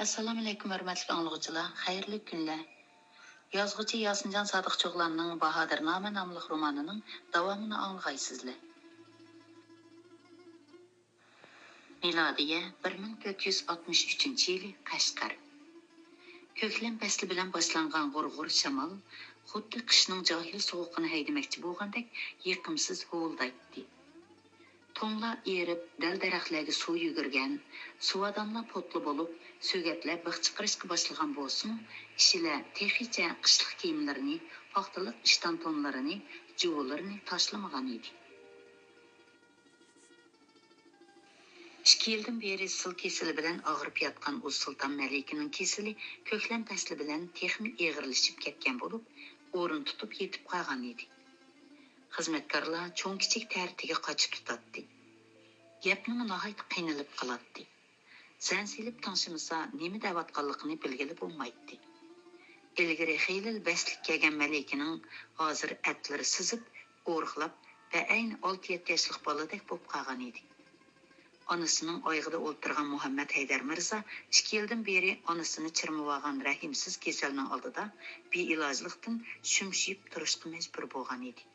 Assalomu alaykum hurmatli anglag'uchilar, xayrli kunlar. Yozg'uchi Yosinjon Sodiqcho'g'lanning Bahodirnoma nomli romanining davomini anglaysizlar. Milodiya 1463-yili Qashqar. Ko'klam fasli bilan boshlangan g'urg'ur shamol xuddi qishning johil sovuqini haydamoqchi bo'lgandek yiqimsiz huvuldaydi. To'nglar erib, dal-daraxtlarga suv yugurgan, suv odamlar potli bo'lib, so'gatlar bix chiqarishga boshlagan bo'lsin, kishilar texicha qishliq kiyimlarini, paxtaliq ishton to'nlarini, juvolarini tashlamagan edi. 2 yildan beri sil kesili bilan og'rib yotgan u Sulton Malikaning kesili ko'klam fasli bilan texmi eg'irlashib ketgan bo'lib, o'rin tutib yetib qolgan edi. Xizmatkorlar cho'ng kichik tartiga qochib tutadi. Gapni nihoyat qiynalib qoladi. Zansilib tanshimasa nima davatqanligini bilgili bo'lmaydi. Ilgari xeylil baslik kelgan Malikaning hozir atlari sizib, o'rg'lab va ayni 6-7 yoshlik boladek bo'lib qolgan edi. Onasining oyog'ida o'ltirgan Muhammad Haydar Mirza 2 yildan beri onasini chirmib olgan rahimsiz kasalning oldida beilojlikdan shumshib turishga majbur bo'lgan edi.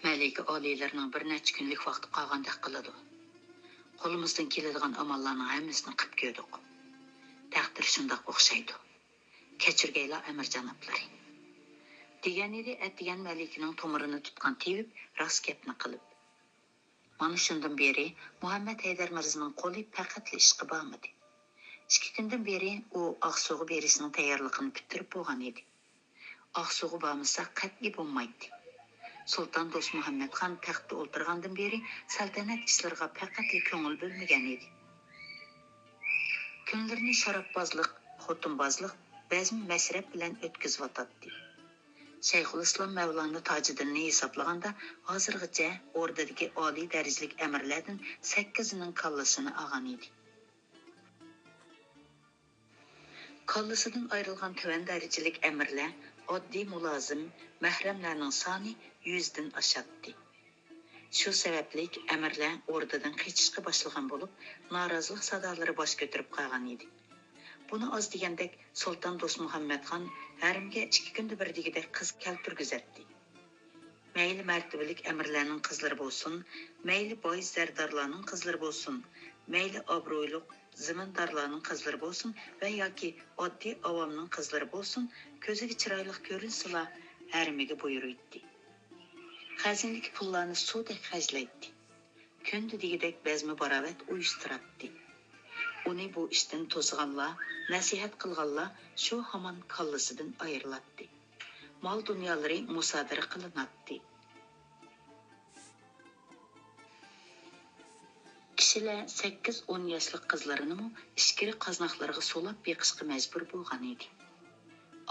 Malika oliylarning bir necha kunlik vaqti qolgandek qiladi. Qo'limizdan keladigan amallarning hammasini qilib ko'rdik. Taqdir shundoq o'xshaydi. Kechirgaylar amir janoblari. Degan edi, atgan Malikaning tomirini tutgan tevib rost gapni qilib. Mana shundan beri Muhammad Haydar Mirzaning qo'li faqat ishqi bormadi. 2 kundan beri u oqsug'i berishning tayyorligini bitirib bo'lgan edi. Oqsug'i bo'lmasa qat'iy bo'lmaydi. Sultan Do'st Muhammad xon taxtda o'tirgandan beri saltanat ishlariga faqat ko'ngil bo'lmagan edi. Kunlarini sharobbozlik, xotinbozlik, bazm mashrab bilan o'tkazib o'tadi. Shayxul Islom Mavlana Tojiddinni hisoblaganda hozirgacha o'rdadagi oliy darajalik amirlardan 8ning kallasini olgan edi. Kallasidan ayrilgan tuvan darajalik amirlar oddiy mulozim mahramlarning soni 100dan oshadi. Shu sababli amirlar o'rdadan qochishga boshlagan bo'lib, norozilik sadolari bosh ko'tarib qolgan edi. Buni oz degandek Sulton Do'st Muhammad xon harimga 2 kunda bir degidek qiz keltirgizatdi. Mayli martabalik amirlarning qizlari bo'lsin, mayli boy zardarlarning qizlari bo'lsin, mayli obro'yli zimindorlarning qizlari bo'lsin va yoki oddiy avomning qizlari bo'lsin, ko'ziga chiroyli ko'rinsila harimiga buyurdi. Xazinlik pullarni suvdek xajlaydi. Kunda degidek bazmi barobat uyushtiradi. Uni bu ishdan to'sganlar, nasihat qilganlar shu hamon kallasidan ayriladi. Mol dunyolari musodara qilinadi. Kishilar 8-10 yoshli qizlarini ichkiri qaznaqlarga so'lab beqishga majbur bo'lgan edi.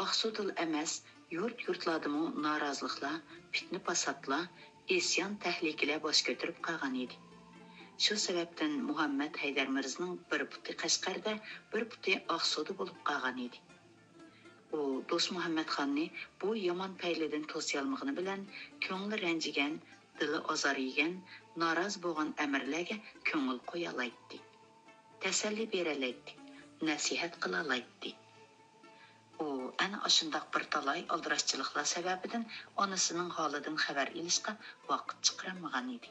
Oqsudil emas, yurt-yurtlardimi noroziliklar, fitna fasodlar, isyon tahlikalar bosh ko'tarib qolgan edi. Shu sababdan Muhammad Haydar Mirzaning bir puti Qashqarda, bir puti Oqsuda bo'lib qolgan edi. U Do'st Muhammad xonni bu yomon paylidan to'sayolmag'ini bilan ko'ngli ranjigan, dili ozor yegan, noroz bo'lgan amirlarga ko'ngil qo'ya oladi. Tasalli bera oladi, nasihat qila oladi. U ana shundoq bir talay aldirashchiliklar sababidan onasining holidan xabar olishga vaqt chiqarmagan edi.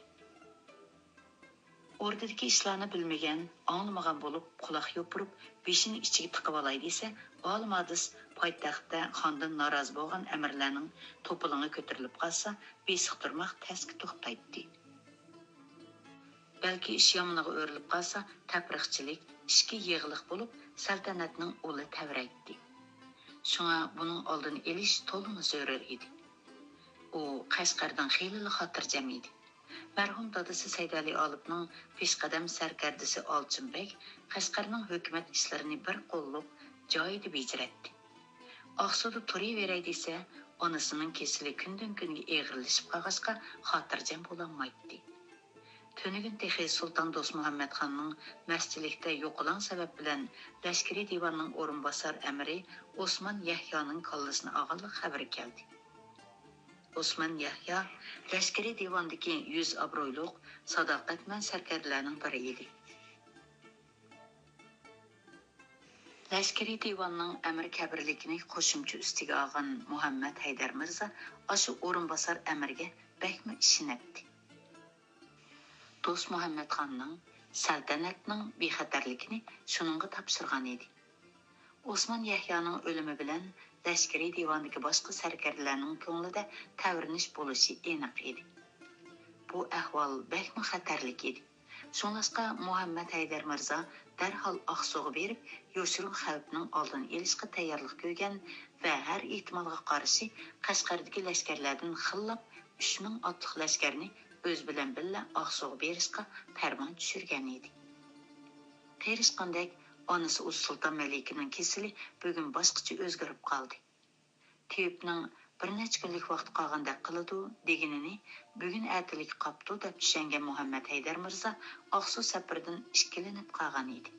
O'rdadagi ishlarni bilmagan, anglamagan bo'lib, quloq yopirib, beshini ichiga tiqib olay desa, olmadis poytaxtda xondan norozi bo'lgan amirlarning to'piling'i ko'tarilib qolsa, besiq turmoq tasga to'xtaydi. Balki ish yomoniga o'rilib qolsa, tapriqchilik, ishga yig'liq bo'lib, saltanatning o'li tavraydi. Shunga buning oldini olish to'liq zarur edi. U Qashqardan xeyli xotirjam edi. Mərhum dadası Saydali Olibning peshqadam sarkardisi Olchinbek Qashqarning hukumat ishlarini bir qo'llab joyida bajaradi. Oqsuda turaveray desa, onasining kesili kundan kunga eg'irlashib qolg'achqa xotirjam bo'lolmaydi. Tunigun texi Sulton Do'st Muhammad xonning masjidlikda yo'qolan sabab bilan Lashkari divonning o'rinbosar amiri Osman Yahyoning kallasini olganlik xabari keldi. Osman Yahya Lashkari divondagi 100 obro'yliq sadoqatman sarkarlarning biri edi. Ләшкәри диванның әмір кәбірлекіні қошымчы үстіге алған Мұхаммед Хайдар Мырза ашы орынбасар әмірге бәкмі ішін әтті. Дос Мұхаммед ханның сәлтәнәтнің бейхатарлыкini шуныңғы тапшырған еді. Осман Яхяның өлімі білән Ләшкәри дивандагы башқа сәркәрләрнең көңледә тәврinish болышы еніқ еді. Бу әхвал бәкмі хатарлык еді. Шуңлашқа Мұхаммед Хайдар Мырза дәрхал ақсуғы беріп, yoshurun xavfning oldini olishga tayyorlik ko'rgan va har ehtimolga qarshi Qashqardagi lashkarlardan xillab 3000 otliq lashkarni o'z bilan birga Oqsuv berishga farmon tushirgan edi. Terishqandek onasi Uz Sulton Malikining kesili bugun boshqacha o'zgarib qoldi. Tiyibning bir necha kunlik vaqt qolganda qiladi deganini bugun ertalik qopdi deb tushungan Muhammad Haydar Mirza Oqsuv safaridan ishkilanib qolgan edi.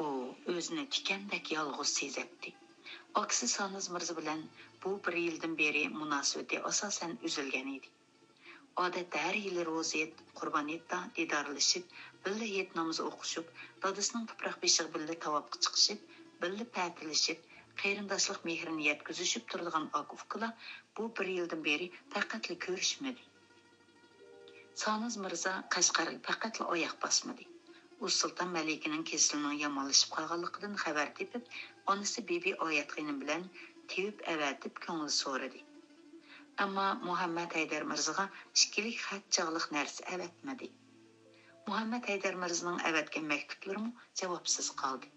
O o'zini tikandek yolg'iz sezatdi. Aksi Saniz Mirza bilan bu bir yildan beri munosabati asosan uzilgan edi. Odatda har yili ro'ziyat, qurboniyatda didorlashib, birga yet namozi o'qishib, dadasining tuproq beshig'i birga tavobga chiqishib, birga ta'tilishib, qarindoshlik mehrini yetkazishib turadigan Akufklar bu bir yildan beri faqatli ko'rishmadi. Saniz Mirza Qashqarga faqatli oyoq bosmadi. Uz Sulton Malikining kesilining yomonlashib qolganligidan xabar tepib, onasi Bibi Oyat xonim bilan tevib avatib ko'ngil so'radi. Ammo Muhammad Haydar Mirzaga ishkilik xat chog'liq narsa avatmadi. Muhammad Haydar Mirzaning avatgan maktublari javobsiz qoldi.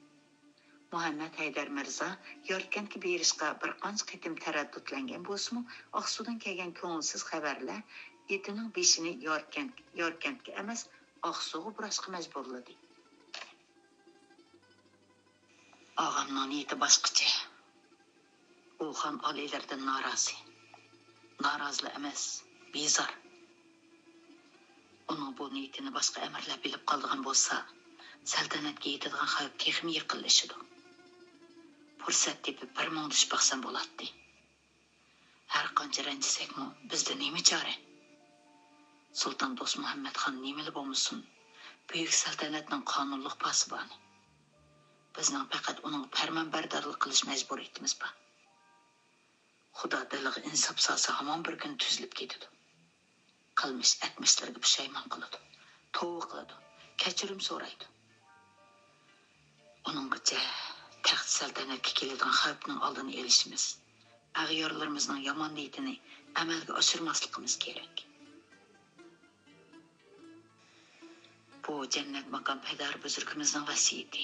Muhammad Haydar Mirza Yorkentga berishga bir qancha qitim taraddudlangan bo'lsa-mu, Oqsuvdan kelgan ko'ngilsiz xabarlar etining beshini Yorkentga emas, Oqsuvga burashga majburladi. Og'amning niyati boshqacha. U xon oliylardan norozi. Norozi emas, bezor. Uning bu niyatini boshqa amirlar bilib qolgan bo'lsa, saltanatga yetadigan xavf texmi yiqilishidi. Fursat tepib bir mongdish baqsam bo'ladi. Har qancha ranjisakmi, bizda nima chora? Sultan Do'st Muhammad xon nimali bo'lmasin, buyuk saltanatning qonunliq posiboni. Bizning faqat uning farmonbardorlik qilish majburiyatimiz bor. Xudo diliga insof solsa hamon bir kun tuzilib ketadi. Qilmish atmishlarga pushaymon qiladi, tavba qiladi, kechirim so'raydi. Uninggacha taxt saltanatga keladigan xavfning oldini olishimiz, ag'yorlarimizning yomon niyatini amalga oshirmasligimiz kerak. Bu jannat maqom Haydar buzurgimizning vasiyati.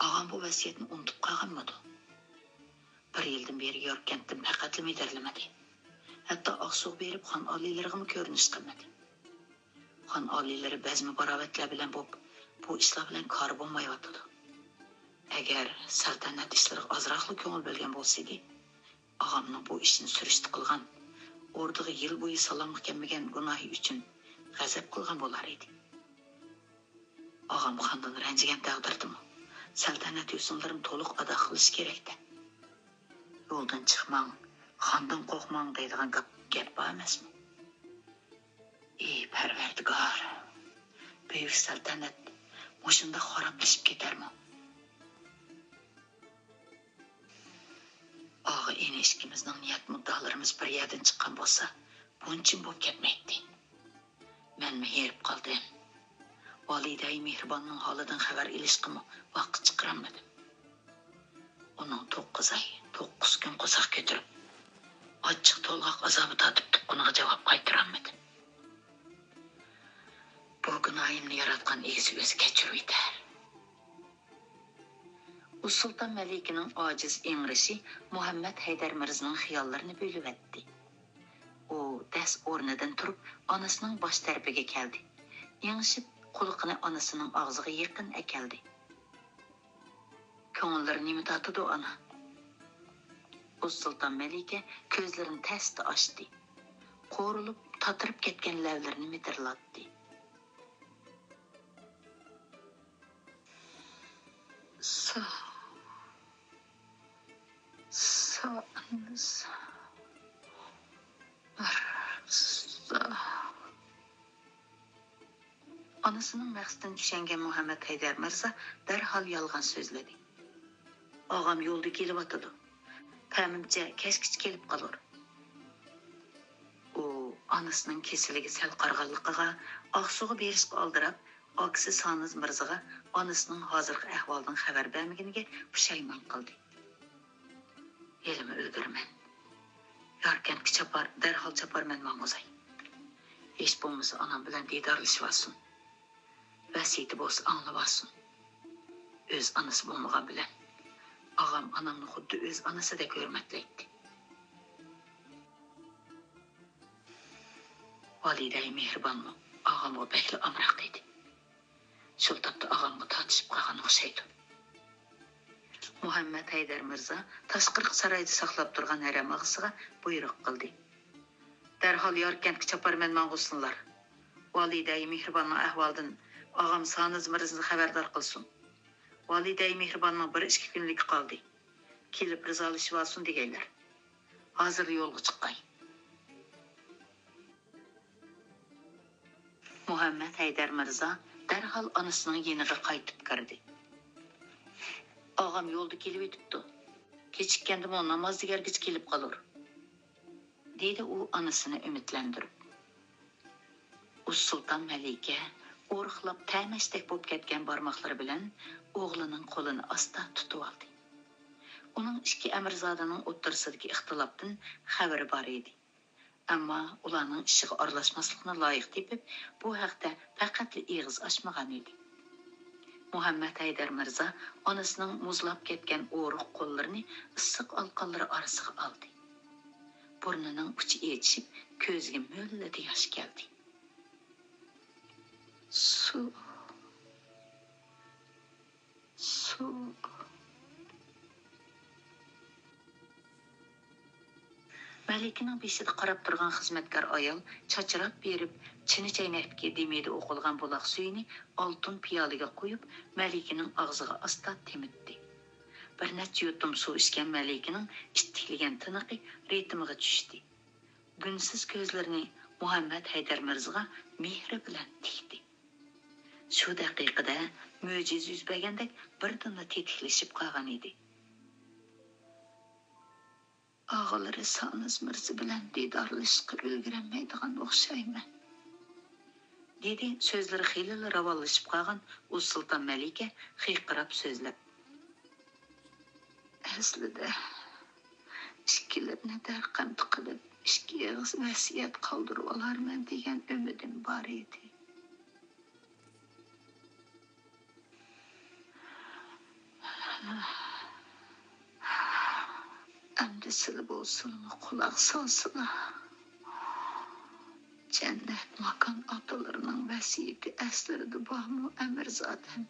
Ağam bu vasiyatni unutib qolganmidi? Bir yildan beri Yorkentdan faqat medarlamadi. Hatto Oqsuv berib xon oliylarga ko'rinish qilmadi. Xon oliylari bazmi barovatlar bilan bu ishlar bilan kor bo'lmayotdi. Agar saltanat ishlariga ozroqli ko'ngil bo'lgan bo'lsa-di, og'amning bu ishni surishti qilgan, o'rdiga yil bo'yi salomga kelmagan gunohi uchun g'azab qilgan bo'lar edi. Og'am xondan ranjigan taqdirdimi? Saltanat yo'sinlarini to'liq ado qilish kerakda. Yo'ldan chiqmang, xondan qo'rqmang deydigan gap bor emasmi? Ey Parvardigor, buyuk saltanat mushunda xaroblashib ketarmi? Og'a enishkimizning niyat muddalarimiz bir yerdan chiqqan bo'lsa, bunchim bo'lib ketmaydi. Men mehrib qoldim. Validay mehribonning holidan xabar olishga vaqt chiqarmadim. Uning 9 oy, 9 kun qo'saq ko'tarib, ochiq to'lg'oq azobi tatib tuqquniga javob qaytarolmadim. Bu gunohimni yaratgan egasi o'zi kechirib etar. Uz Sulton Malikining ojiz engrishi Muhammad Haydar Mirzaning xiyollarini bo'lib etdi. U das o'rnidan turib, onasining bosh tarafiga keldi. Yengishib qo'liqini onasining og'ziga yaqin akeldi. Ko'ngillari nima tatidi ona? Uz Sulton Malika ko'zlarini tasdi ochdi. Qo'rilib, tatirib ketgan lavlarini mitirlatdi. Anasının məqsədini düşənген Muhammed Heydər Mirza dərhal yalğan sözlədi. Ağam yolda gelib atıdı. Təmimcə kəşkiç gelib qalır. O, anasının kesiligi səl qarğanlıqıga, Ağsuğu berişqə aldırab, Akisi Sanız Mirzaga anasının hazırkı əhvaldan xəbər vermeginiga puşayman qıldı. Elimi öldürmən. Yarkən ki çapar, dərhal çapar mən mağazay. Heç bulmasa anam bilen didarlaşıvasın. Vəsiyyəti bolsa anlavasın. Öz anası bulmağa bilen. Ağam anamını xuddi öz anası da hörmətləydi. Valideyi mehribanmı? Ağam o bəkli amraq dedi. Şol tapda ağamı tartışıp qalğan oxşaydı. Muhammed Heydər Mirza Taşqırıq sarayda saxlab durğan hərəm ağısıga buyruq qıldı. Dərhal yarkentki çapar mən mağulsunlar. Valideyi mehribanın əhvaldan ağam Sanız Mirzani xəbərdar qılsın. Valideyi mehribanın bir 2 günlük qaldı. Kelib rızalışıvasın degeylər. Hazır yolga çıqqay. Muhammed Heydər Mirza dərhal anasının yeniga qaytıb kirdi. Ağam yolda kelib etibdi. Keçikkendim o namaz digergiç kelib qalır. Dedi o anasını ümitlendirip. Uz Sultan Melike orıqlab təməşdək bob ketken barmaqları bilen oğlunun kolunu asta tutup aldı. Onun iki əmirzadanın o'ttirsidagi ixtilopdan xəbəri bar edi. Amma ularning ishiga aralashmaslikni loyiq tepib, bu haqda faqat eg'iz ochmagan edi. Muhammed Heydər Mirza onasining muzlab ketgan o'riq qo'llarini issiq alqonlari orasiga oldi. Burnining uchi echishib, ko'ziga mo'lladi yosh keldi. Su. Malikaning beshida qarab turgan xizmatkor ayol chachirab berib, chini chaynakka demedi o'qilgan buloq suyini oltin piyolaga qo'yib, Malikaning og'ziga asta temitdi. Bir necha yutum suv ichgan Malikaning ittiklagan tiniqi ritmiga tushdi. Günsiz ko'zlarini Muhammed Heydər Mirzaga mehri bilan tikdi. Shu daqiqada mo'jiz yuz bergandek birdamda tetiklashib qolgan edi. Ağaları Sanız Mirza bilen didarlışqı ülgürenmeydiğen oxşayman. Dedi sözleri xeyli ravallaşıp qalğan Uz Sultan Melike xiyqirab sözlep. Aslida işkilerini dərqəmd qilib, işki yağız vəsiyyət qaldırıb alarman degan ümidim var idi. Əmdi silib olsunmu qulaq salsıla. Cennet makan atalarının vəsiyyəti əslərdi bahmu Əmirzadəm.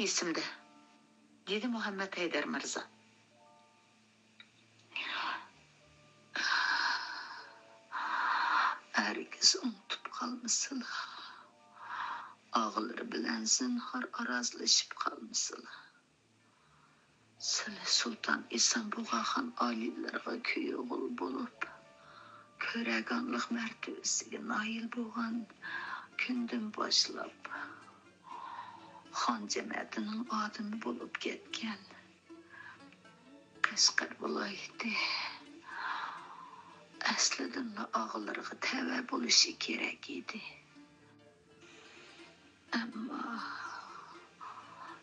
İsimdə, dedi Muhammed Heydər Mirza. Herkes unutup kalmışsıla. Ağları bilen zinhar arazlaşıp kalmışsıla. Sile Sultan İstanbul'gan alilerine köy oğul bulup, köreganlık mertebesine nail boğan gündün başlap, Han cemaatinin adını bulup ketken Qashqar viloyati aslida ağalarga tava bo'lishi kerak edi. Ammo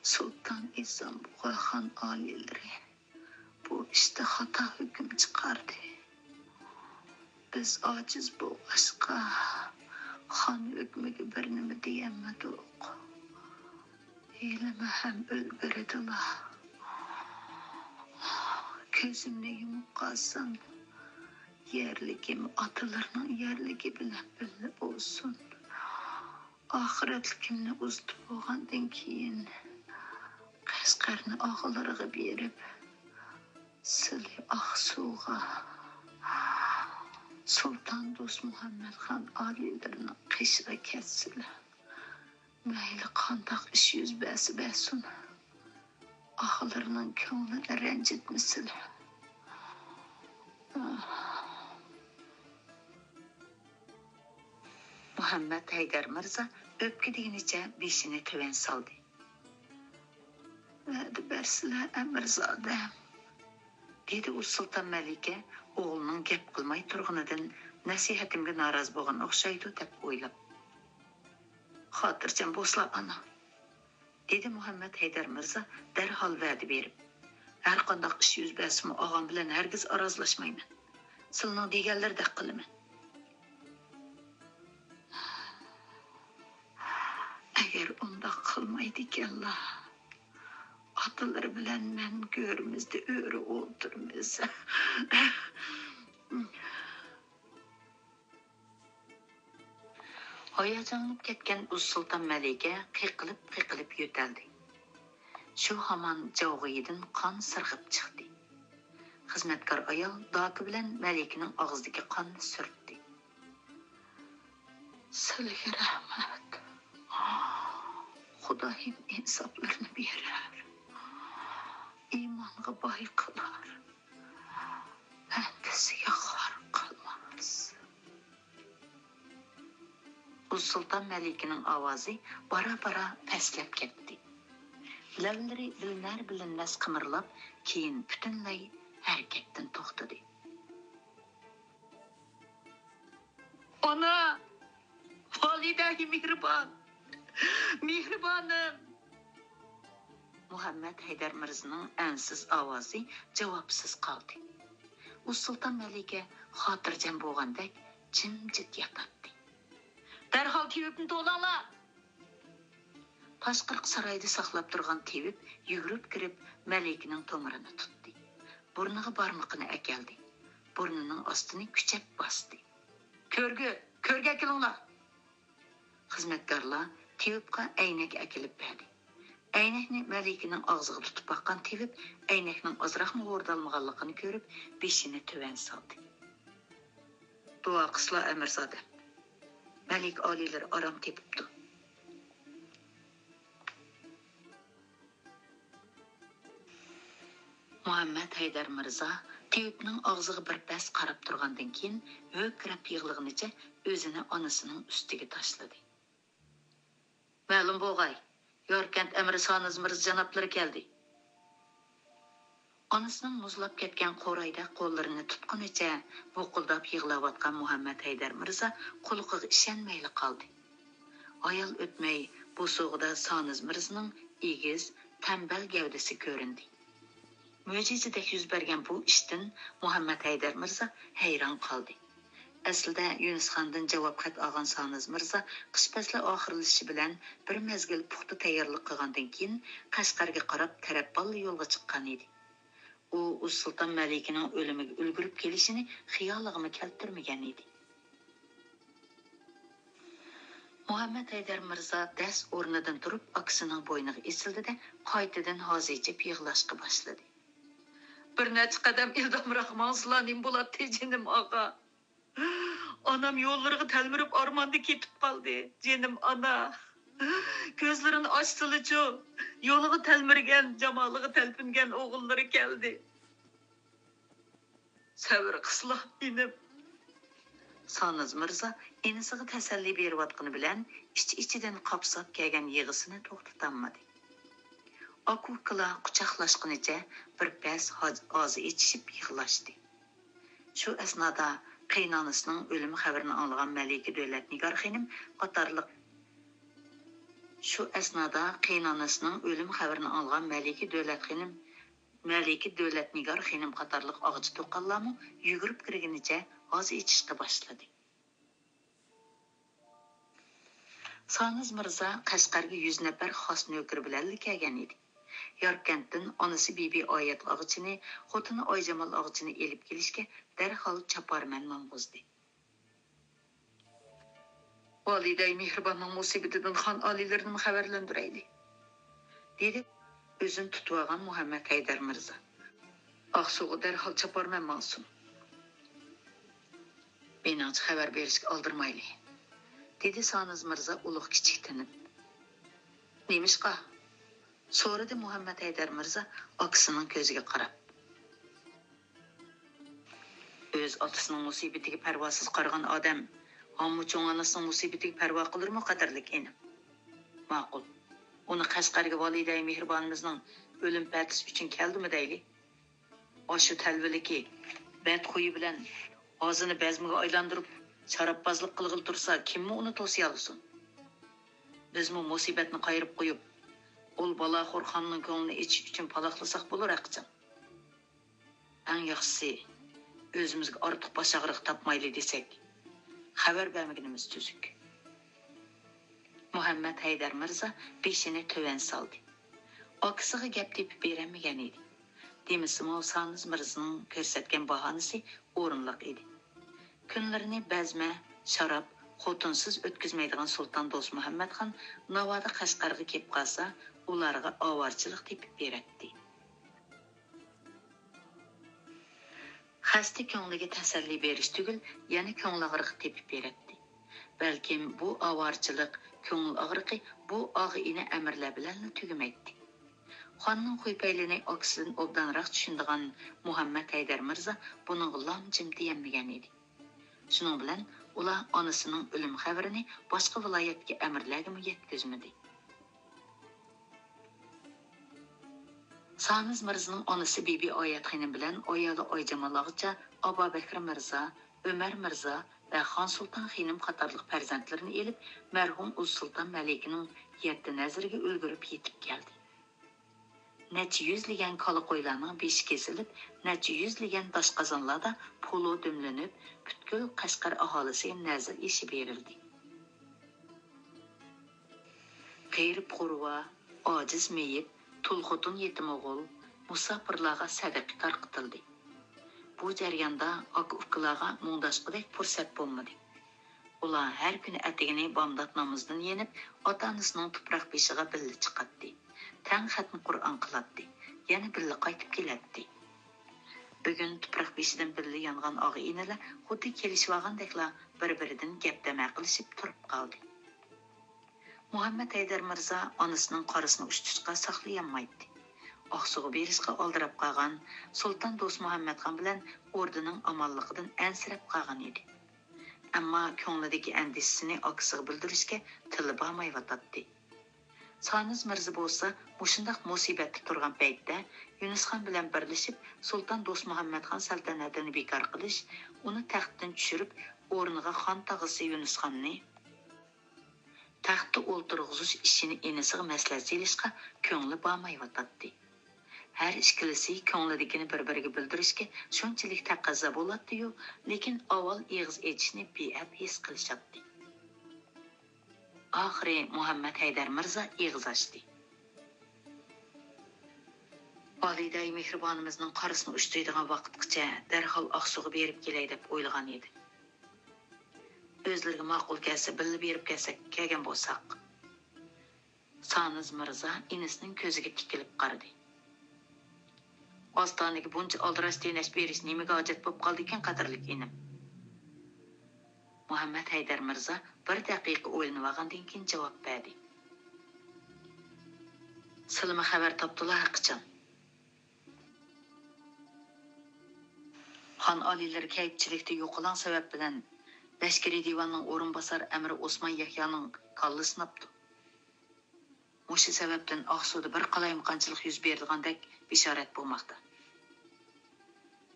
Sultan İstanbul'gan alileri bu işte hata hüküm çıkardı. Biz aciz bo'lg'ashqa Han hükmüge bir nima deyemedik. Elime hem o'ldirdilar. Ko'zimni yumib qalsam, yerligim atalarning yerligi bilan birga bo'lsin. Oxiratligimni uzib bo'lgandan keyin Qashqarni og'ilariga berib, Sili Aqsuga Sultan Do'st Muhammed Han alilerini qishga ketsinlar. Mayli qandoq ish yuz bersin. Ağalarının ko'nglini ranjitmasinlar. Muhammed Haydar Mirza öpke degeniçe beşini töven saldı. Vədi bərsizlər Əmirzadəm, dedi o Sultan Məlikə oğlunun gəp qılmay turğunudan nəsihətimə naraz bolğan oxşaydı deb oylab. Xatırcam bosla ana, dedi Muhammed Haydar Mirza dərhal vədi verib. Hər qandaq iş yüz bəsimi ağam bilən hərgiz arazlaşmayman. Sılının degənlər də qılımın. Əgər onda qılmaydı ki Allah, ataları bilen men görümüzde öğrü oldurmuz. Hayacanlıp ketken Uz Sultan Melike qıqılıp yöteldi. Şu haman cavğıyıdın kan sırgıp çıktı. Hizmetkar ayal dakı bilen Melike'nin ağızdaki kanını sürttü. Sılgı rahmet. Xudayim insaflarını verer. İmanğa bay kılar. Endisi yaxar kalmaz. Uz Sultan Melike'nin avazı bara pəslep ketdi. Ləvləri bilinməz qımırlap, keyin bütünlay hərəkətdən toxtadı. Ana! Validəhi mihribanım! Muhammed Haydar Mirza'nın ensiz avazı cevapsız kaldı. Uz Sultan Melike hatırcam boğandek cimcit yatattı. Derhal tevipni dolanla! Taşqırıq sarayda saxlab turgan tevip yugurib kirib Melike'nin tomirini tuttu. Burnuğa barmağını əkeldi. Burnunun astını küçep bastı. Körge kilinglar! Xizmetkarlar tevipqa aynak əkelib berdi. Əynəkni Melike'nin ağzığı tutup bakkan tevip, əynəknin azraqmı ordalmağanlığını görüp, beşini töven saldı. Dua qısla Əmirzadəm. Melik aliler aram tepipdi. Muhammed Haydar Mirza tevipnin ağzığı bir bəs qarab turgandan keyin hökürəp yığılığınca özünü anasının üstüge taşladı. Məlum boğay, Yorkent Əmirsanız Mirza canapları geldi. Anasının muzlap ketken qorayda kollarını tutqunicha voquldab yig'layotgan Muhammed Haydar Mirza qulqiga ishonmayli qaldi. Ayal o'tmay bu so'g'ida Saniz Mirza'nın egiz, tembel gavdasi ko'rindi. Mo'jizadek yuz bergan bu ishdan Muhammed Haydar Mirza hayron qaldi. Aslida Yunusxondan javob xat olgan Saniz Mirza qish fasli oxirlashi bilan bir mezgil puxta tayyorlik qilgandan keyin Qashqarga qarab tarafball yo'lga chiqqan edi. O Uz Sultan Melike'nin ölümüge ülgürüp gelişini xiyalığıma keltirmegen idi. Muhammed Haydar Mirza dəs ornadan durup aksının boynuğa esildi de qaytadan hazicip yığlaşqa başladı. Bir neçə qadam ildam rahmansılanim bulat tecinim ağa. Anam yollarığı telmirip armanda ketip kaldı. Cenim ana. Gözlerini açsılıcı, yoluğu telmirgen, camalığı telpingen oğulları geldi. Səvr qısla benim. Saniz Mirza enisiga təsəlli beriyotqani bilan ichi-ichidan qapsab kelgan yig'isini to'xtatolmadi. Akukla quchoqlashqunicha bir pas ozi ichishib yig'lashdi. Shu asnoda qaynonasining o'limi xabarini olgan Malika Davlat Nigar xonim qatorliq Malika Davlat Nigar xonim qatorliq og'chi to'qanlarmi yugurib kirganicha ozi ichishga boshladi. Saniz Mirza Qashqarga 100 nafar xos nökür bilan kelgan edi. Yorkentdan onasi Bibi Oyat og'chini, xotini Oyjamal og'chini elib kelishga darhol chaparman mang'uzdi. Validay mehribonning musibatidan xon olilarini xabarlantiraydi, dedi o'zini tutib olgan Muhammed Haydar Mirza. Aqsuga darhol chaparman mansun. Meningcha xabar berishga oldirmayli, dedi Saniz Mirza ulug' kichik tinib. Nemishqa? So'radi Muhammed Haydar Mirza akisining ko'ziga qarab. O'z otasining musibatiga parvosiz qaragan odam Ammo cho'ng onasining musibatiga parvo qilurmi qadarlik enim. Ma'qul. Uni Qashqarga validay mehribonimizning o'lim patisi uchun keldimi deyli. Oshu talviliki bat qo'yi bilan og'zini bazmiga aylantirib sharobbozlik qilg'il tursa, kimmi uni to'siya olsin? Bizmi musibatni qayirib qo'yib, ol bola Xorxonning ko'nglini ichish uchun paloqlasak bo'lar aqcham. Eng yaxshisi o'zimizga ortiq bosh og'riq topmayli desak, xabar bermaganimiz tuzuk. Muhammad Haydar Mirza beshini töven saldi. Akisiga gap tepib beramagan edi. Demisimi Saniz Mirzaning ko'rsatgan bahanasi o'rinliq edi. Kunlarini bazma, sharob, xotinsiz o'tkazmaydigan Sultan Do'st Muhammad xon Navoda Qashqarga kelib qolsa, ularga ovorchilik tepib beradi. Xasta ko'ngliga tasalli berish tugul, yana ko'ngil og'rig'i tepib beradi. Balkim bu ovorchilik, ko'ngil og'rig'i bu og'ini amirlar bilan tugamaydi. Xonning qo'ypaylini oksidan obdanroq tushundigan Muhammad Haydar Mirza buning lomjim deyamagan edi. Shuning bilan ular onasining o'lim xabarini boshqa viloyatga amirlarga yetkazmadi. Saniz Mirzaning onasi Bibi Oyat xonim bilan ayoli Oyjamalog'cha Abu Bakr Mirza, Umar Mirza va Xon Sulton xonim qatorliq farzandlarini elib, marhum Uz Sulton Malikining 7 nazariga ulgurib yetib keldi. Necha yüzligen kalı qo'ylarning beshi kesilib, necha yüzligen tosh qozonlarda polo dumlanib, butkul Qashqar aholisiga nazar ishi berildi. Qeyrib qurva, ojiz meyib, tulxotun yetim o'g'il, musofirlarga sadaqa tarqitildi. Bu jarayonda aka-ukalarga mungdashqidek fursat bo'lmadi. Ular har kuni atigini bomdod namozdan yenib, ota-onasining tuproq beshiga birga chiqatdi. Tang xatmi Qur'on qilatdi. Yana birga qaytib kelatdi. Bugun tuproq beshidan birga yongan og'i inalar xuddi kelishib olgandeklar bir-biridan gap-dama qilishib turib qoldi. Muhammad Haydar Mirza onasining qorasini ushtishga saqlayolmaydi. Oqsuga berishga oldirab qolgan Sulton Do'st Muhammad xon bilan o'rdining omonligidan ansirab qolgan edi. Ammo ko'nglidagi andisini akasiga bildirishga tili bormayotdi. Saniz Mirza bo'lsa, mushundaq musibatda turgan paytda Yunus xon bilan birlashib Sulton Do'st Muhammad xon saltanatini bekor qilish, uni taxtdan tushirib, o'rniga xon tog'isi Yunus xonni taxtda o'ltirg'izish ishini enisiga maslahat selishga ko'ngli bormayotdi. Har ikkilisi ko'nglidagini bir-biriga bildirishga shunchalik taqozo bo'ladi-yu, lekin avval eg'iz etishni beab his qilishadi. Oxiri Muhammad Haydar Mirza eg'iz ochdi. Validay mehribonimizning qorasini ushtaydigan vaqtgacha darhol Oqsuga berib kelay deb o'ylagan edi. O'zlariga ma'qul kelsa birga berib kelgan bo'lsak. Saniz Mirza inisining ko'ziga tikilib qaradi. Ostoniga buncha oldirash denash berish nimaga hojat bo'lib qoldi ekan qadirlik inim. Muhammad Haydar Mirza bir daqiqa o'ylanib olgandan keyin javob berdi. Silma xabar topdilar qachon? Xon oliylari kayibchilikda yo'qolan sabab bilan Lashkari divanning o'rinbosar amiri Osmon Yahyoning qalli sinabdi. O'sha sababdan Oqsuda bir qalaymiqanchilik yuz bergandek bishorat bo'lmoqda.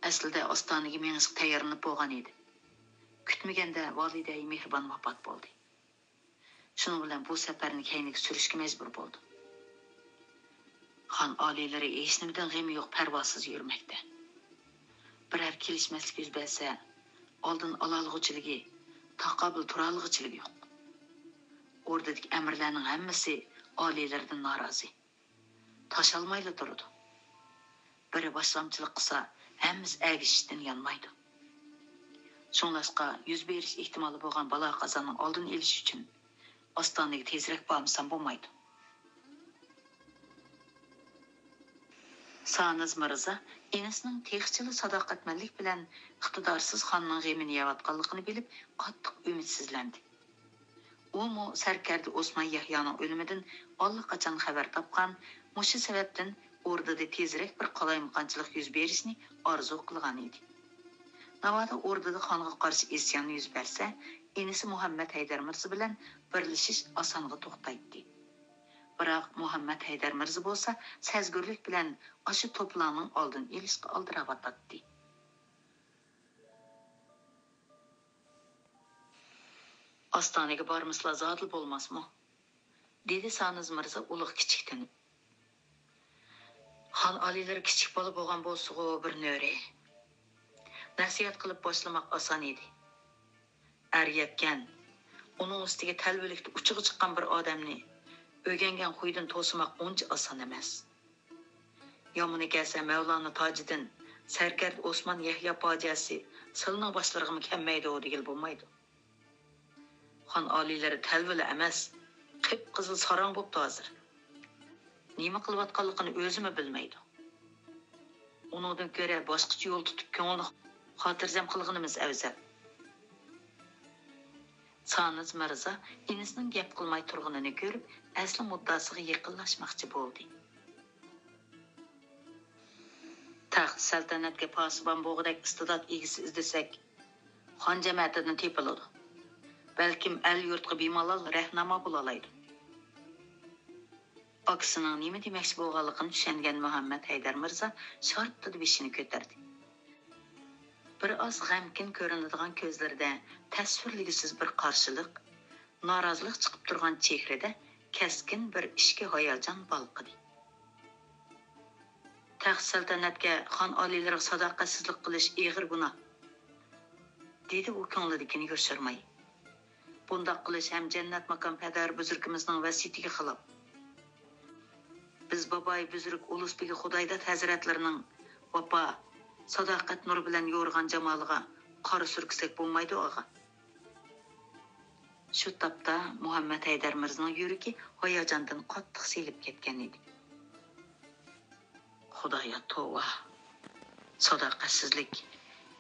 Aslida ostoniga menish tayyorlanib bo'lgan edi. Kutmaganda validay mehribon vafot bo'ldi. Shuning bilan bu safarni keyinga surishga majbur bo'ldi. Xon oliylari hech nimadan g'ami yo'q, parvosiz yurmoqda. Biror kelishmaslik yuz bersa, oldin ololg'uchiligi, taqobil turolg'uchiligi yo'q. O'rdadagi amirlarning hammasi oliylardan norozi. Tashalmayli turdi. Biri boshlamchilik qilsa, hammasi agishishdan yonmaydi. Shunlashqa yuz berish ehtimoli bo'lgan balo qazonning oldini olish uchun ostonaga tezroq bormasam bo'lmaydi. Saniz Mirza enasining texchili sadoqatmanlik bilan iqtidorsiz xonning g'amini yeyotganligini bilib, qattiq umidsizlandi. U sarkarda Osmon Yahyoning o'limidan allaqachon xabar topgan, mushu sababdan o'rdada tezroq bir qalaymiqanchilik yuz berishni orzu qilgan edi. Navada o'rdada xonga qarshi isyon yuz bersa, enisi Muhammad Haydar Mirza bilan birlashish osonga to'xtaydi. Biroq Muhammad Haydar Mirza bo'lsa, sezgurlik bilan aşı to'plamning oldin elishga aldiravatdi. Ostonaga bormislar zodil bo'lmasmi? Dedi Saniz Mirza ulug' kichiktinib. Xon aliylari kichik bola bo'lgan bo'lsa-ku bir nöre. Nasihat qilib boshlamoq oson edi. Yetgan, uning ustiga talbilikda uchiga chiqqan bir odamni o'rgangan xuyidan to'simoq uncha oson emas. Yomoni kelsa Mavlona Tojiddin, Sarkard Osmon Yahyo pojasi silning boshlariga kelmaydi degal bo'lmaydi. Xon aliylari talbili emas, qip-qizil sarang bo'pti hozir. Nima qilayotganligini o'zimi bilmaydi. Uningdan ko'ra boshqacha yo'l tutib ko'ngilni xotirjam qilganimiz afzal. Saniz Mirza inisining gap qilmay turganini ko'rib, asli muddasiga yaqinlashmoqchi bo'ldi. Taxt saltanatga posibon bo'g'idek iste'dod egisi izlasak, xon jamiyatidan tepiladi. Balkim el yurtga bemalol rahnamo bo'la oladi. Oksining nima demoqchi bo'lganligini tushungan Muhammad Haydar Mirza shortda beshini ko'tardi. Bir oz g'amkin ko'rinadigan ko'zlarida tasvirligisiz bir qarshilik, norozilik chiqib turgan chehrada keskin bir ishga hayajon balqidi. Taxt saltanatga xon oliylariga sadoqatsizlik qilish ig'ir gunoh, dedi u ko'nglidagini yoshirmay. Bundoq qilish ham jannat makon padar buzurgimizning vasiyatiga xilof. Biz boboy buzurg Ulusbegi Xudoydat hazratlarining vafo sadoqat nur bilan yo'rg'an jamoliga qora surksak bo'lmaydi og'a. Shu topda Muhammad Haydar Mirzaning yuragi hayajondan qattiq selib ketgan edi. Xudoya tova, sadoqatsizlik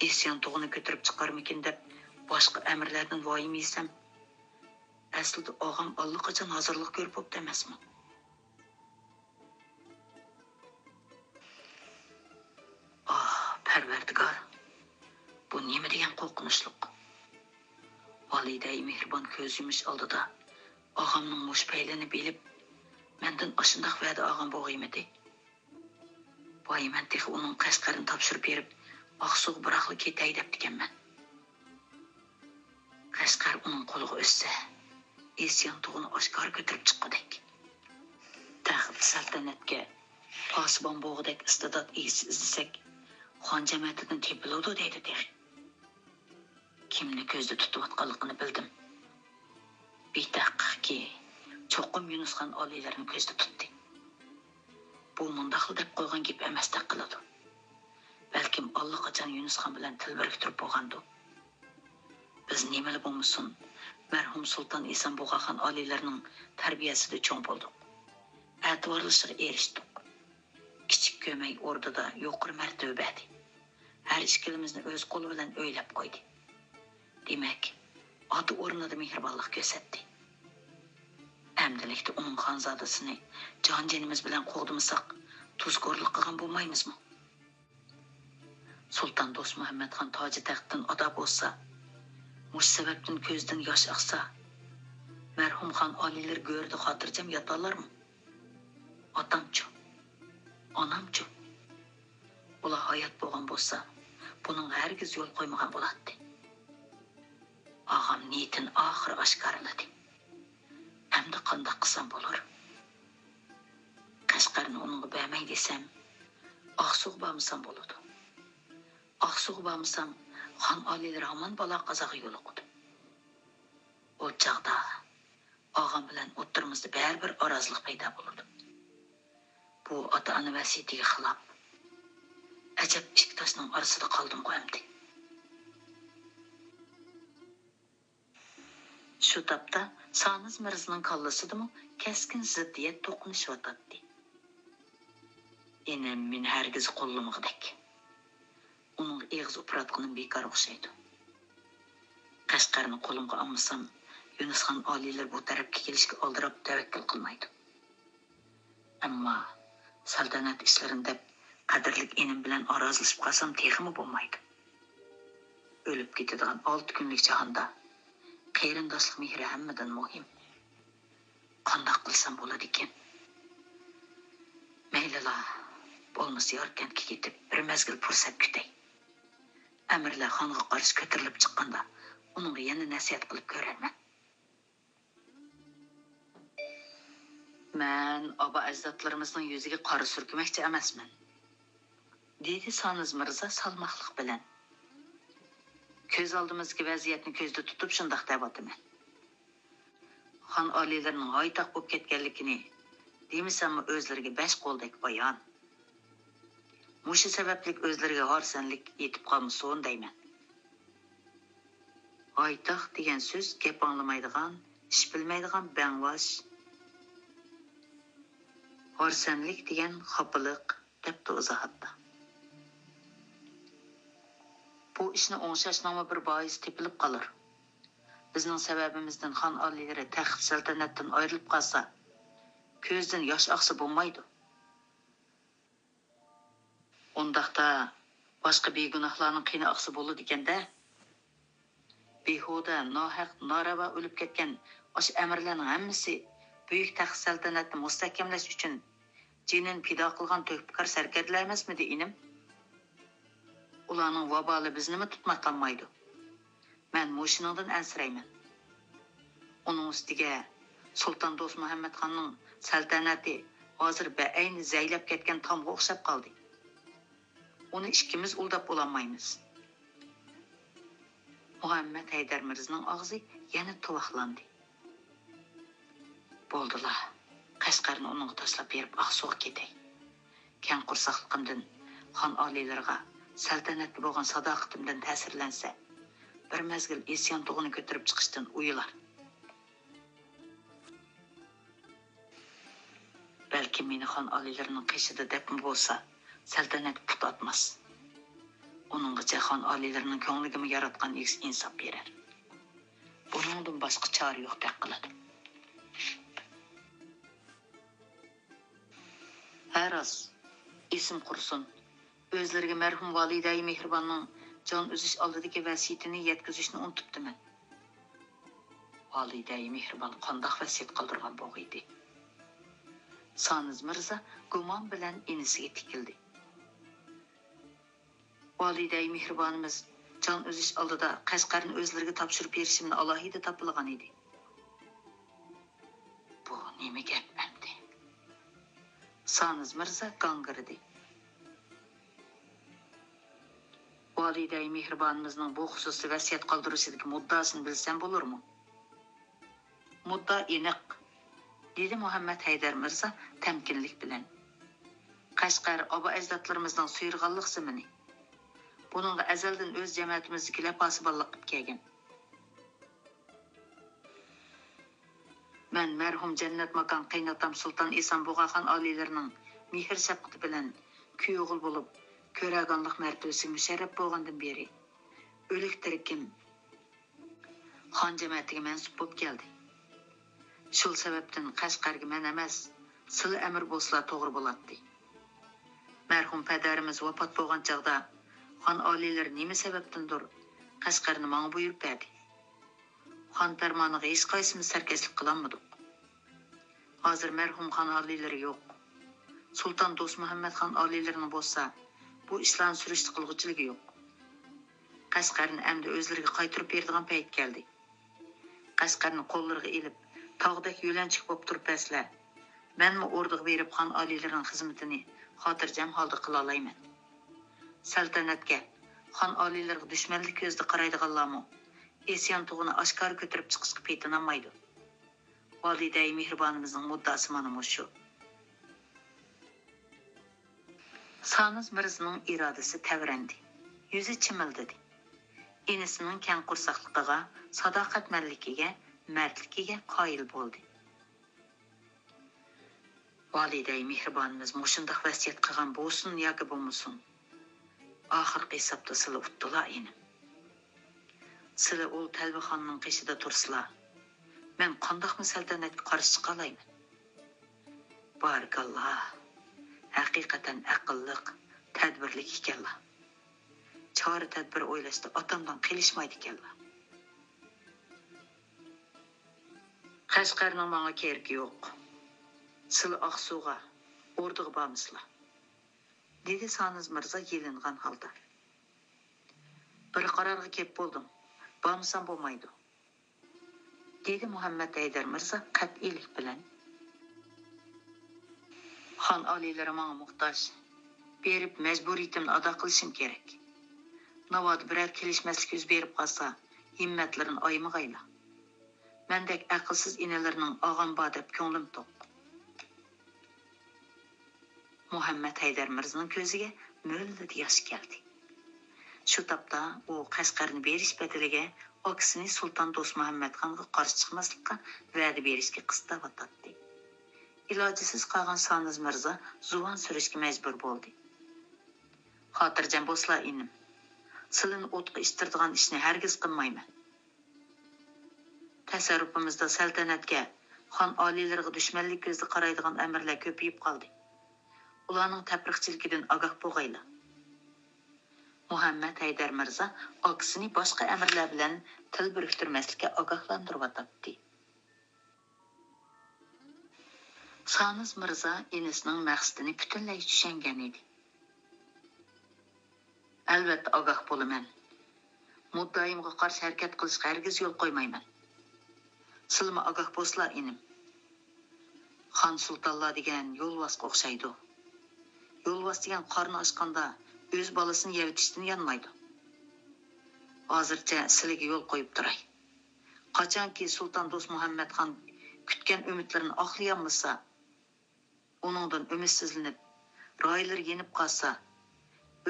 isyon tug'ini ko'tarib chiqarmikin deb boshqa amirlardan voyimaysam, aslida og'am allaqachon hozirlik ko'rib bo'pti emasmi? Parvardigor, bu nima degan qo'rqinchliq? Validay mehribon ko'z yumish oldida og'amning mushpaylini bilib, mendan ashundoq va'da olgan bo'g'aymidi. Boyman texi uning Qashqarini topshirib berib, oqsuv biroqli ketay debdikanman. Qashqar uning qo'liga o'ssa, isyon tug'ini oshkor ko'tarib chiqqudek. Taxt saltanatga posibon bo'g'idek iste'dod egisi izlasak, xon jamiyatidan tepiladi deydi texi. Kimni ko'zda tutayotganligini bildim. Betaqqi, cho'qim Yunusxon oliylarini ko'zda tutdi. Bu mundaqli deb qo'ygan gap emasdek qiladi. Balkim allaqachon Yunusxon bilan til biriktirib bo'lgandi. Biz nimali bo'lmasin, marhum Sulton Eson Bug'axon oliylarining tarbiyasida cho'ng bo'ldik. E'tiborlishiga erishdik. Kichik ko'may o'rdada yuqori martabada. Har ishkilimizni o'z qo'li bilan o'ylab qo'ydi. Demak, oti o'rnida mehribonlik ko'rsatdi. Amdilikda uning xonzodasini jon-jonimiz bilan qo'g'dimisak, tuzkorlik qilgan bo'lmaymizmi? Sulton Do'st Muhammad xon toji taxtdan ado bo'lsa, mush sababdan ko'zdan yosh oqsa, marhum xon oliylar go'rda xotirjam yotarlarmi? Otamchu, onamchu, ular hayot bo'lgan bo'lsa, buning hargiz yo'l qo'ymagan bo'ladi. Og'am niyatin oxiri oshkorladi. Hamda qandoq qilsam bo'lar? Qashqarni uningga bermay desam, oqsuv bo'lmasam bo'ladi. Oqsuv bo'lmasam, xon oliylar hamon bola qazoqqa yo'liqdi. O chaqda og'am bilan o'ttirimizda baribir orozlik paydo bo'ladi. Bu ota-ona vasiyatiga xilof. Ajab ikki toshning orasida qoldim qo'yamdi. Shu topda Saniz Mirzaning kallasidimi keskin ziddiyat to'qinishyotdi. Endi men hargiz qo'llamag'dak. Uning eg'iz upiratqini bekor o'xshaydi. Qashqarni qo'limga olmasam, Yunusxon oliylar bu tarafga kelishga oldirab tavakkul qilmaydi. Ammo saltanat ishlarini deb qadrlik enim bilan orozlashib qolsam texmi bo'lmaydi. o'lib ketadigan 6 kunlik jahonda qarindoshlik mehri hammadan muhim. Qandoq qilsam bo'ladi ekan? Maylila, bo'lmasa Yorkentga ketib bir mezgil fursat kutay. Amirlar xonga qarshi ko'tarilib chiqqanda uningga yana nasihat qilib ko'rarman. Men oba ajdodlarimizning yuziga qora surkmoqchi emasman, dedi Soniz Mirza salmoqliq bilan. Ko'z oldimizga vaziyatni ko'zda tutib shundoq deyotaman. Xon oliylarining haytaq bo'lib ketganligini demisammi o'zlariga 5 qo'ldek bayon. Mushu sababli o'zlariga horsanlik yetib qolmasin deyman. Haytaq degan so'z gap anglamaydigan, ish bilmaydigan bangvosh. Horsanlik degan xopiliq deb izohatda. Bu ishni o'ngshashning bir bois tepilib qolar. Bizning sababimizdan xon oliylari taxt saltanatdan ayrilib qolsa, ko'zdan yosh oqsa bo'lmaydi. Undaqda boshqa begunohlarning qini oqsa bo'ladi ekanda. Behuda, nohaq, norava o'lib ketgan o'sha amirlarning hammasi buyuk taxt saltanatni mustahkamlash uchun jinin pido qilgan to'pkar sarkarlar emasmidi inim? Ularning vaboli biznimi tutmaqlanmaydi. Men mushiningdan ansirayman. Uning ustiga Sultan Do'st Muhammad xonning saltanati hozir ba'ayni zaylab ketgan tomga o'xshab qoldi. Uni ikkimiz uldab bo'lolmaymiz. Muhammad Haydar Mirzaning og'zi yana to'vaqlandi. Bo'ldilar. Qashqarni uningga tashlab berib Aqsuga ketay. Keng qursaqliqimdan xon oliylariga saltanatga bo'lgan sadoqatimdan ta'sirlansa, bir mezgil isyon tug'ini ko'tarib chiqishdan uyular. Balki meni xon oliylarining qishida dafn bo'lsa, saltanat put atmas. Uninggacha xon oliylarining ko'ngligimi yaratgan insof berar. Buningdan boshqa chora yo'q deb qiladi. Haras, ism qursin. O'zlariga marhum validay mehribonning jon uzish oldidagi vasiyatini yetkazishni unutibdiman. Validay mehribon qandoq vasiyat qoldirgan bo'g'iydi. Soniz Mirza gumon bilan inisiga tikildi. Validay mehribonimiz jon uzish oldida Qashqarni o'zlariga topshirib berishimni alohida topilgan edi. Bu nima gap endi? Soniz Mirza gangirdi. Validay mehribonimizning bu xususda vasiyat qoldirishidagi muddasini bilsam bo'larmi? Mudda aniq, dedi Muhammad Haydar Mirza tamkinlik bilan. Qashqar oba ajdodlarimizning suyirganlik simini. Buningga azaldan o'z jamiyatimizdagi laposiballik qilib kelgan. Men marhum jannat makon qaynotam Sultan Eson Bug'axon oliylarining mehr shafqati bilan kuyog'il bo'lib, ko'raganlik martabasiga musharraf bo'lgandan beri o'lik tirikim xon jamiyatiga mansub bo'lib keldi. Shul sababdan Qashqarga men emas, sil amir bo'lsa to'g'ri bo'ladi. Marhum padarimiz vafot bo'lgan chaqda xon oliylari nima sababdandir Qashqarni menga buyurib berdi. Xon farmoniga hech qaysimiz sarkashlik qilolmadik. Hozir marhum xon oliylari yo'q. Sultan Do'st Muhammad xon oliylarining bo'lsa, bu ishlarni surishti qilg'uchiligi yo'q. Qashqarni endi o'zlariga qaytarib beradigan payt keldi. Qashqarni qo'llariga ilib, tog'dek yo'lanchiq bo'lib turib paslar. Menmi o'rdiga berib xon oliylarining xizmatini xotirjam holda qila olayman. Saltanatga, xon oliylariga dushmanlik ko'zda qaraydiganlarmi isyon tug'ini oshkor ko'tarib chiqishga petinolmaydi. Validay mehribonimizning muddasi mana shu. Soniz Mirzaning irodasi tavrandi. Yuzi chimildidi. Inisining keng qursaqligiga, sadoqatmanligiga, mardligiga qoyil bo'ldi. Validay mehribonimiz mushundaq vasiyat qilgan bo'lsin yoki bo'lmasin, oxirgi hisobda sizlar utdilar inim. Sizlar ul Talbixonning qishida tursizlar. Men qandoqmi saltanatga qarshi chiqa olayman? Barakalloh. Haqiqatan aqlliq, tadbirli ekanlar. Çare tedbir oylaştı. Atamdan qilishmaydi ekanlar. Qashqarning manga keragi yo'q. Sizlar Aqsuga, O'rdaga bormisizlar? Dedi Saniz Mirza yelingan holda. Bir qarorga kelib bo'ldim. Bormisam bo'lmaydi. Dedi Muhammad Haydar Mirza qat'iylik bilan. Xon oliylari menga muhtoj. Berib majburiyatimni ado qilishim kerak. Navoda biror kelishmaslik yuz berib qolsa, himmatlarini oymag'ayla. Mendek aqlsiz inalarning og'am bor deb ko'nglim to'q. Muhammad Haydar Mirzaning ko'ziga mo'lda yosh keldi. Shu topda u Qashqarni berish badaliga aksini Sulton Do'st Muhammadxonga qarshi chiqmaslikka va'da berishga qistavatdi. Ilojisiz qolgan Saniz Mirza zuvon surishga majbur bo'ldi. Xotirjam bo'slar inim. Silini o'tqa ishtirdigan ishni hargiz qilmayman. Tasarrufimizda saltanatga, xon oliylariga dushmanlik ko'zda qaraydigan amirlar ko'payib qoldi. Ularning tapriqchiligidan ogoh bo'lg'aylar. Muhammad Haydar Mirza aksini boshqa amirlar bilan til biriktirmaslikka ogohlantirib. Saniz Mirza inisining maqsadini butunlay tushungan edi. Albatta ogoh bo'laman. Muddaimga qarshi harakat qilishga hargiz yo'l qo'ymayman. Silma ogoh bo'lslar inim. Xon sultonlar degan yo'lvosga o'xshaydi. Yo'lvos degan qorni ochganda o'z bolasini yevitishdan yanmaydi. Hozircha sizlarga yo'l qo'yib turay. Qachonki Sulton Do'st Muhammadxon kutgan umidlarini oqlayolmasa, uningdan umidsizlanib, roylar yenib qolsa,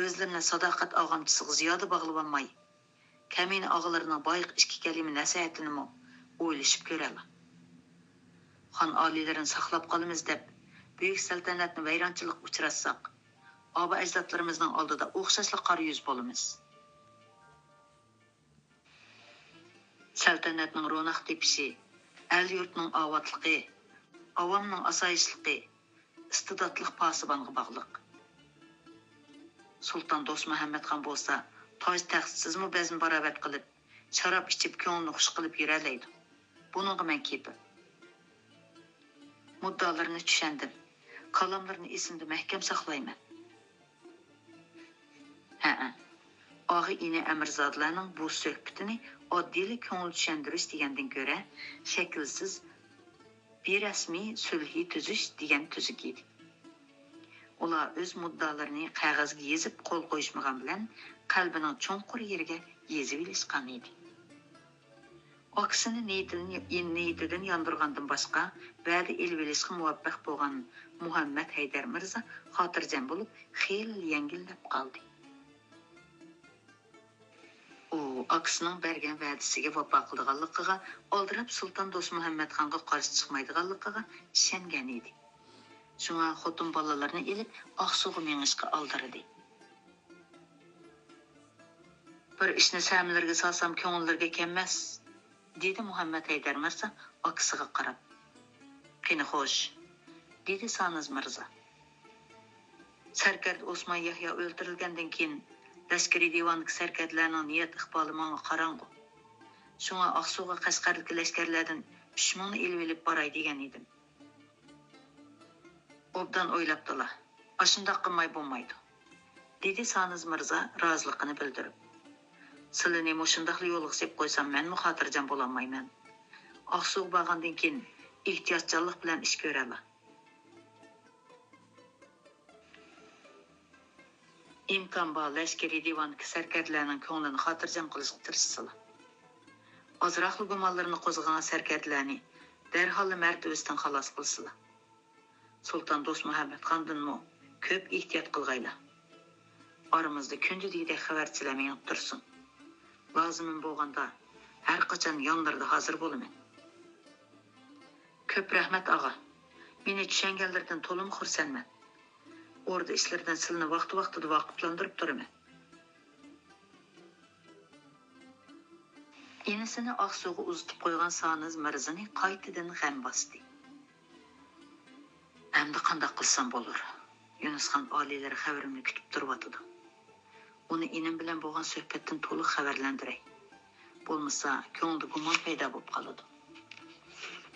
o'zlarini sadoqat og'amchisiga ziyoda bog'lab olmay, kamina og'alarining boyiq ikki kalima nasihatini o'ylashib ko'raylar. Xon oliylarini saqlab qolamiz deb buyuk saltanatni vayronchilik uchratsak, oba ajdodlarimizning oldida o'xshashli qora yuz bo'lamiz. Saltanatning ro'naq tepishi, el yurtning ovotligi, avomning osoyishligi, istidodli posibonga bog'liq. Sulton Do'st Muhammadxon bo'lsa, toj taxtsizmi bazm barobat qilib, sharob ichib ko'ngilni xush qilib yuralaydi. Buningga men kepim. Muddalarni tushundim. Qalamlarni esimda mahkam saqlayman. Og'i ini amirzodlarning bu suhbatini oddiylik ko'ngil tushuntirish degandan ko'ra, shaklsiz berasmiy sulhi tuzish degan tuzuk edi. Ular o'z muddalarini qog'ozga yezib qo'l qo'yishmagan bilan qalbining cho'nqur yeriga yezib ilishgan edi. Aksini niyatidan yondirgandan boshqa va'da elib ilishga muvaffaq bo'lgan Muhammad Haydar Mirza xotirjam bo'lib, xeyli yengillab qoldi. U aksining bergan va'dasiga vafo qilganligiga, oldirab Sulton Do'st Muhammadxonga qarshi chiqmaydiganligiga ishongan edi. Shunga xotin bolalarni elib Aqsuga mengishga oldirdi. Bir ishni samlarga solsam ko'ngillarga kelmas, dedi Muhammad Haydar Mirza aksiga qarab. Qani xo'sh, dedi Saniz Mirza. Sarkard Osman Yahyo o'ldirilgandan keyin Lashkari divondagi sarkardlarning niyat iqboli menga qarang'u. Shunga Aqsuga Qashqardagi lashkarlardan 3000 ni elib boray degan edim. Obdan o'ylabdilar. Ashundoq qilmay bo'lmaydi, dedi Saniz Mirza roziligini bildirib. Sizlarni mushundaqli yo'lga qo'yib qo'ysam, men xotirjam bo'lolmayman. Aqsuga borgandan keyin ehtiyotjonlik bilan ish ko'raman. İmkan bor lashkari divondagi sarkardlarning ko'nglini xotirjam qilishga tirishsinlar. Ozroqli gumonlarni qo'zg'agan sarkardlarni darhol martabasidan xalos qilsinlar. Sulton Do'st Muhammadxondanmi ko'p ehtiyot qilg'aylar. Aramizda kundalik xabarchilar men tursin. Lozimim bo'lganda har qachon yonlarida hozir bo'laman. Ko'p rahmat og'a. Meni tushunganlardan to'liq xursandman. Orada ishlardan silni vaqti-vaqtida vaqiflantirib turaman. Enisini Aqsuga uzitib qo'ygan Saniz Mirzani qaytadan g'am bosdi. Endi qanday qilsam bo'lar? Yunusxon oliylari xabarimni kutib turibdi. Uni inim bilan bo'lgan suhbatdan to'liq xabarlantiray. Bo'lmasa, ko'ngilda gumon paydo bo'lib qoladi.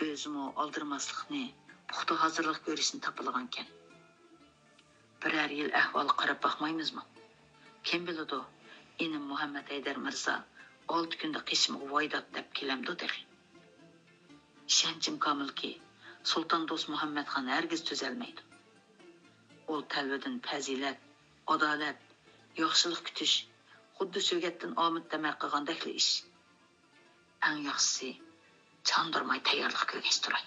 O'zimi oldirmaslikni, puxta hozirlik ko'rishni topilgan ekan. Birer yil ahvoli qarab baxmaymizmi? Kim biladi? Inim Muhammad Haydar Mirza 6 kunda qishimga voydab deb kelamdi degan. İşençim kamil ki, Sultan Dost Muhammed Han hergiz tüzelmeydi. Ol telvedin fazilet, adalet, yaxşılık kütüş, xuddi sögettin amid demek qilgandakli iş. En yaxşısı, çandırmay tayyorlik ko'rgashtiray.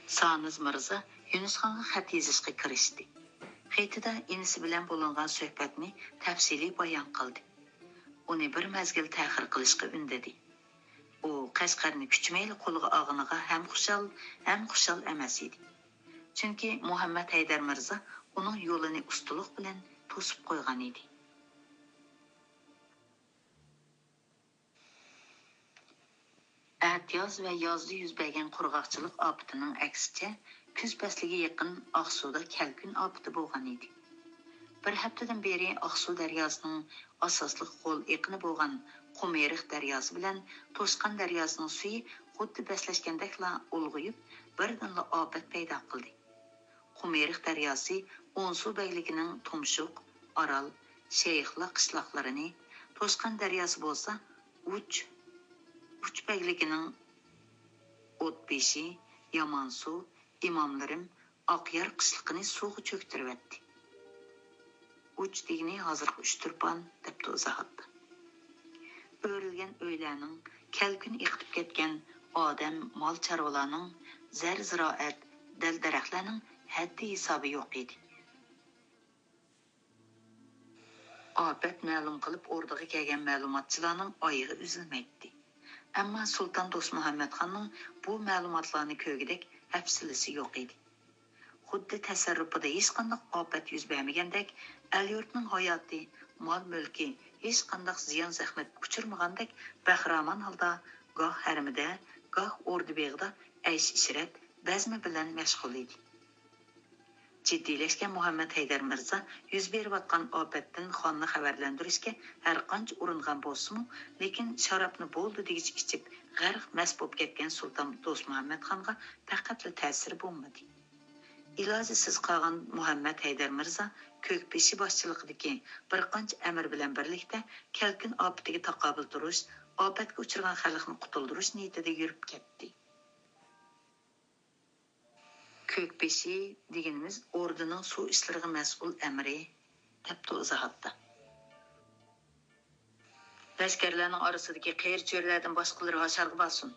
Saniz Mirza Yunus Xonga xat yozishga kirishdi. Xatida inisi bilan bo'lingan suhbatni tafsiliy bayon qildi. Uni bir mezgil ta'xir qilishga undadi. U Qashqarni kuchmayli qo'lga og'iniga ham xushal emas edi. Chunki Muhammad Haydar Mirza uning yo'lini ustuliq bilan to'sib qo'ygan edi. Atyoz va yozda yuz bergan qurg'oqchilik ofatining aksicha kuz fasliga yaqin Oqsuda kalkun ofati bo'lgan edi. Bir haftadan beri Oqsu daryosining asosli qo'l iqini bo'lgan Qumeriq daryosi bilan To'sqan daryosining suvi xuddi baslashgandakla ulg'ayib, birdanla ofat paydo qildi. Qumeriq daryosi Onsu bayligining Tumshuq, Aral, Sheyxla qishloqlarini, To'sqan daryosi bo'lsa Uch bayligining O'tbeshi, Yamansu, İmamlarım Aqyar qishliqini suvga cho'ktiribdi. Uch degini hozirgi 3 turpan deb izohatdi. O'rilgan uylarning, kalkun iqtib ketgan odam, mol chorvalarning, zar-ziroat, dal-daraxtlarning haddi hisobi yo'q edi. Ofat ma'lum qilib o'rdaga kelgan ma'lumotchilarning oyig'i uzilmaydi. Ammo Sultan Do'st Muhammad Xonning bu ma'lumotlarni ko'rgidek hafsilasi yo'q edi. Xuddi tasarrufida hech qanday ofat yuz bermagandek, el-yurtning hayoti, mol-mulki hech qanday ziyon zahmat uchirmagandek bahramon holda goh harimida, goh o'rdibeg'da aysh-ishrat, bazmi bilan mashg'ul edi. Jiddiylashgan Muhammad Haydar Mirza yuz berayotgan ofatdan xonni xabarlantirishga har qancha uringan bo'lsa-mu, lekin sharobni bo'ldi degich ichib g'arq mast bo'lib ketgan Sulton Do'st Muhammad Xonga faqatla ta'sir bo'lmadi. Ilojisiz qolgan Muhammad Haydar Mirza ko'kbeshi boshchiligidagi bir qancha amir bilan birlikda kalkun ofatiga taqobil turish, ofatga uchragan xalqni qutuldirish niyatida yurib ketdi. Ko'kbeshi deganimiz ordining suv ishlariga mas'ul amiri deb izohatdi. Lashkarlarning orasidagi qiyir-cho'rlardan boshqalari hasharga bo'lsin,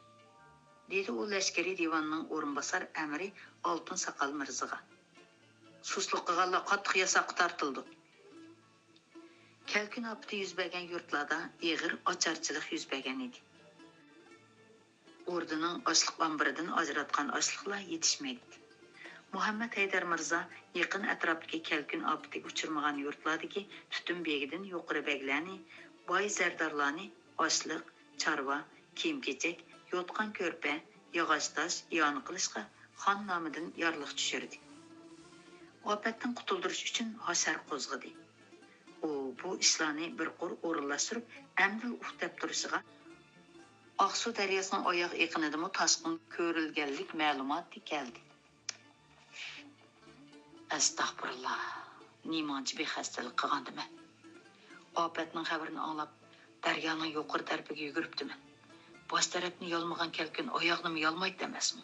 dedi u lashkariy divanning o'rinbosar amiri Oltin Soqol Mirzaga. Susluq qilganlar qattiq yasoqqa tortildi. Kalkun ofati yuz bergan yurtlarda ig'ir ocharchilik yuz bergan edi. Ordining ochliq ombiridan ajratgan ochliqlar yetishmaydi. Muhammad Haydar Mirza yaqin atrofdagi kalkun ofatiga uchirmagan yurtlardagi tutun begidan yuqori beglarni, boy zardarlarni ochliq, chorva, kiyim-kechak, yotgan ko'rpa, yog'och tosh yon qilishga xon nomidan yorliq tushirdi. Ofatdan qutuldirish uchun hashar qo'zg'adi. U bu ishlarni bir qo'r o'rinlashtirib, amdil uxtab turishiga Oqsu daryosining oyoq iqinidami toshqin ko'rilganlik ma'lumoti keldi. Astag'firullah. Nimonchi bexastalik qilgandiman. Ofatning xabarini anglab, daryoning yuqori tarafiga yuguribdiman. Bosh tarafni yolmagan kalkun oyoqni yolmaydi emasmi?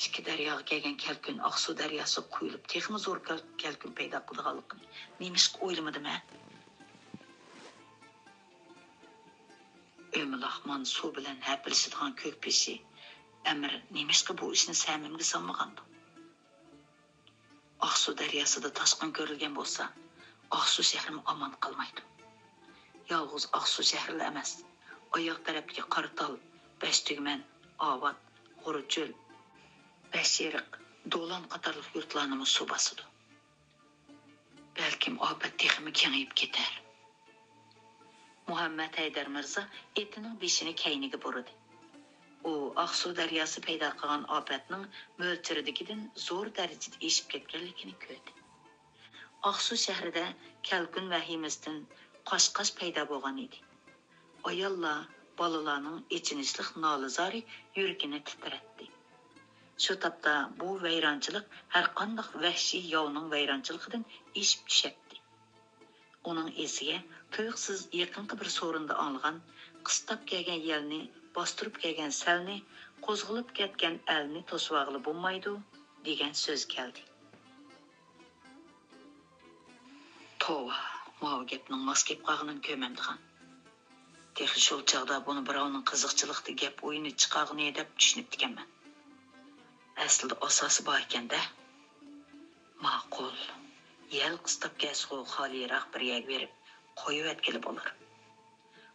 Ikki daryoga kelgan kalkun Oqsu daryosi quyilib, texmi zo'r kalkun paydo qilganligini nemishqa o'ylamadim-a? Ömülahman suv bilan hapilishadigan ko'kbeshi amir nemishqa bu ishni samimga solmagandi. Oqsu daryosida toshqin ko'rilgan bo'lsa, Oqsu shahri omon qolmaydi. Yolg'iz Oqsu shahri emas, oyoq tarafdagi Qartal, Bashtugman, Obod, Qo'richo'l, Bashiriq, Do'lan qatorliq yurtlarni suv bosadi. Balkim ofat texmi kengayib ketar. Muhammad Haydar Mirza etining beshini kayniga burdi. U Oqsu daryosi paydo qilgan ofatning mo'lchiridagidan zo'r darajada eshib ketganligini ko'rdi. Ақсу шәһәрендә кәлкүн вәһимәсеннән қашқаш пайда болған еді. Аялlar, балаларның ичинешлек налызары йөрәкне титретти. Шу тапта бу вайранчылык һәр кандай вәхши яуның вайранчылыгыдан ишеп төшәтти. Оның есіге тойықсыз якынкы bir сорында аңлыган, қыстап келген елне, бастырып келген сәлне, қозғылып кеткен әлне тосуағылы болмайды деген сөз келді. Това, мау гепнің мас кеп қағының көмемдіған. Texi şol çağda bunu birovning qiziqchilikda gap o'yini chiqag'ini deb tushunib ekanman. Aslida asosi bor ekanda. Ma'qul. Yel qistab kesg'u xoliroq bir yer berib qo'yib etkili bo'lar.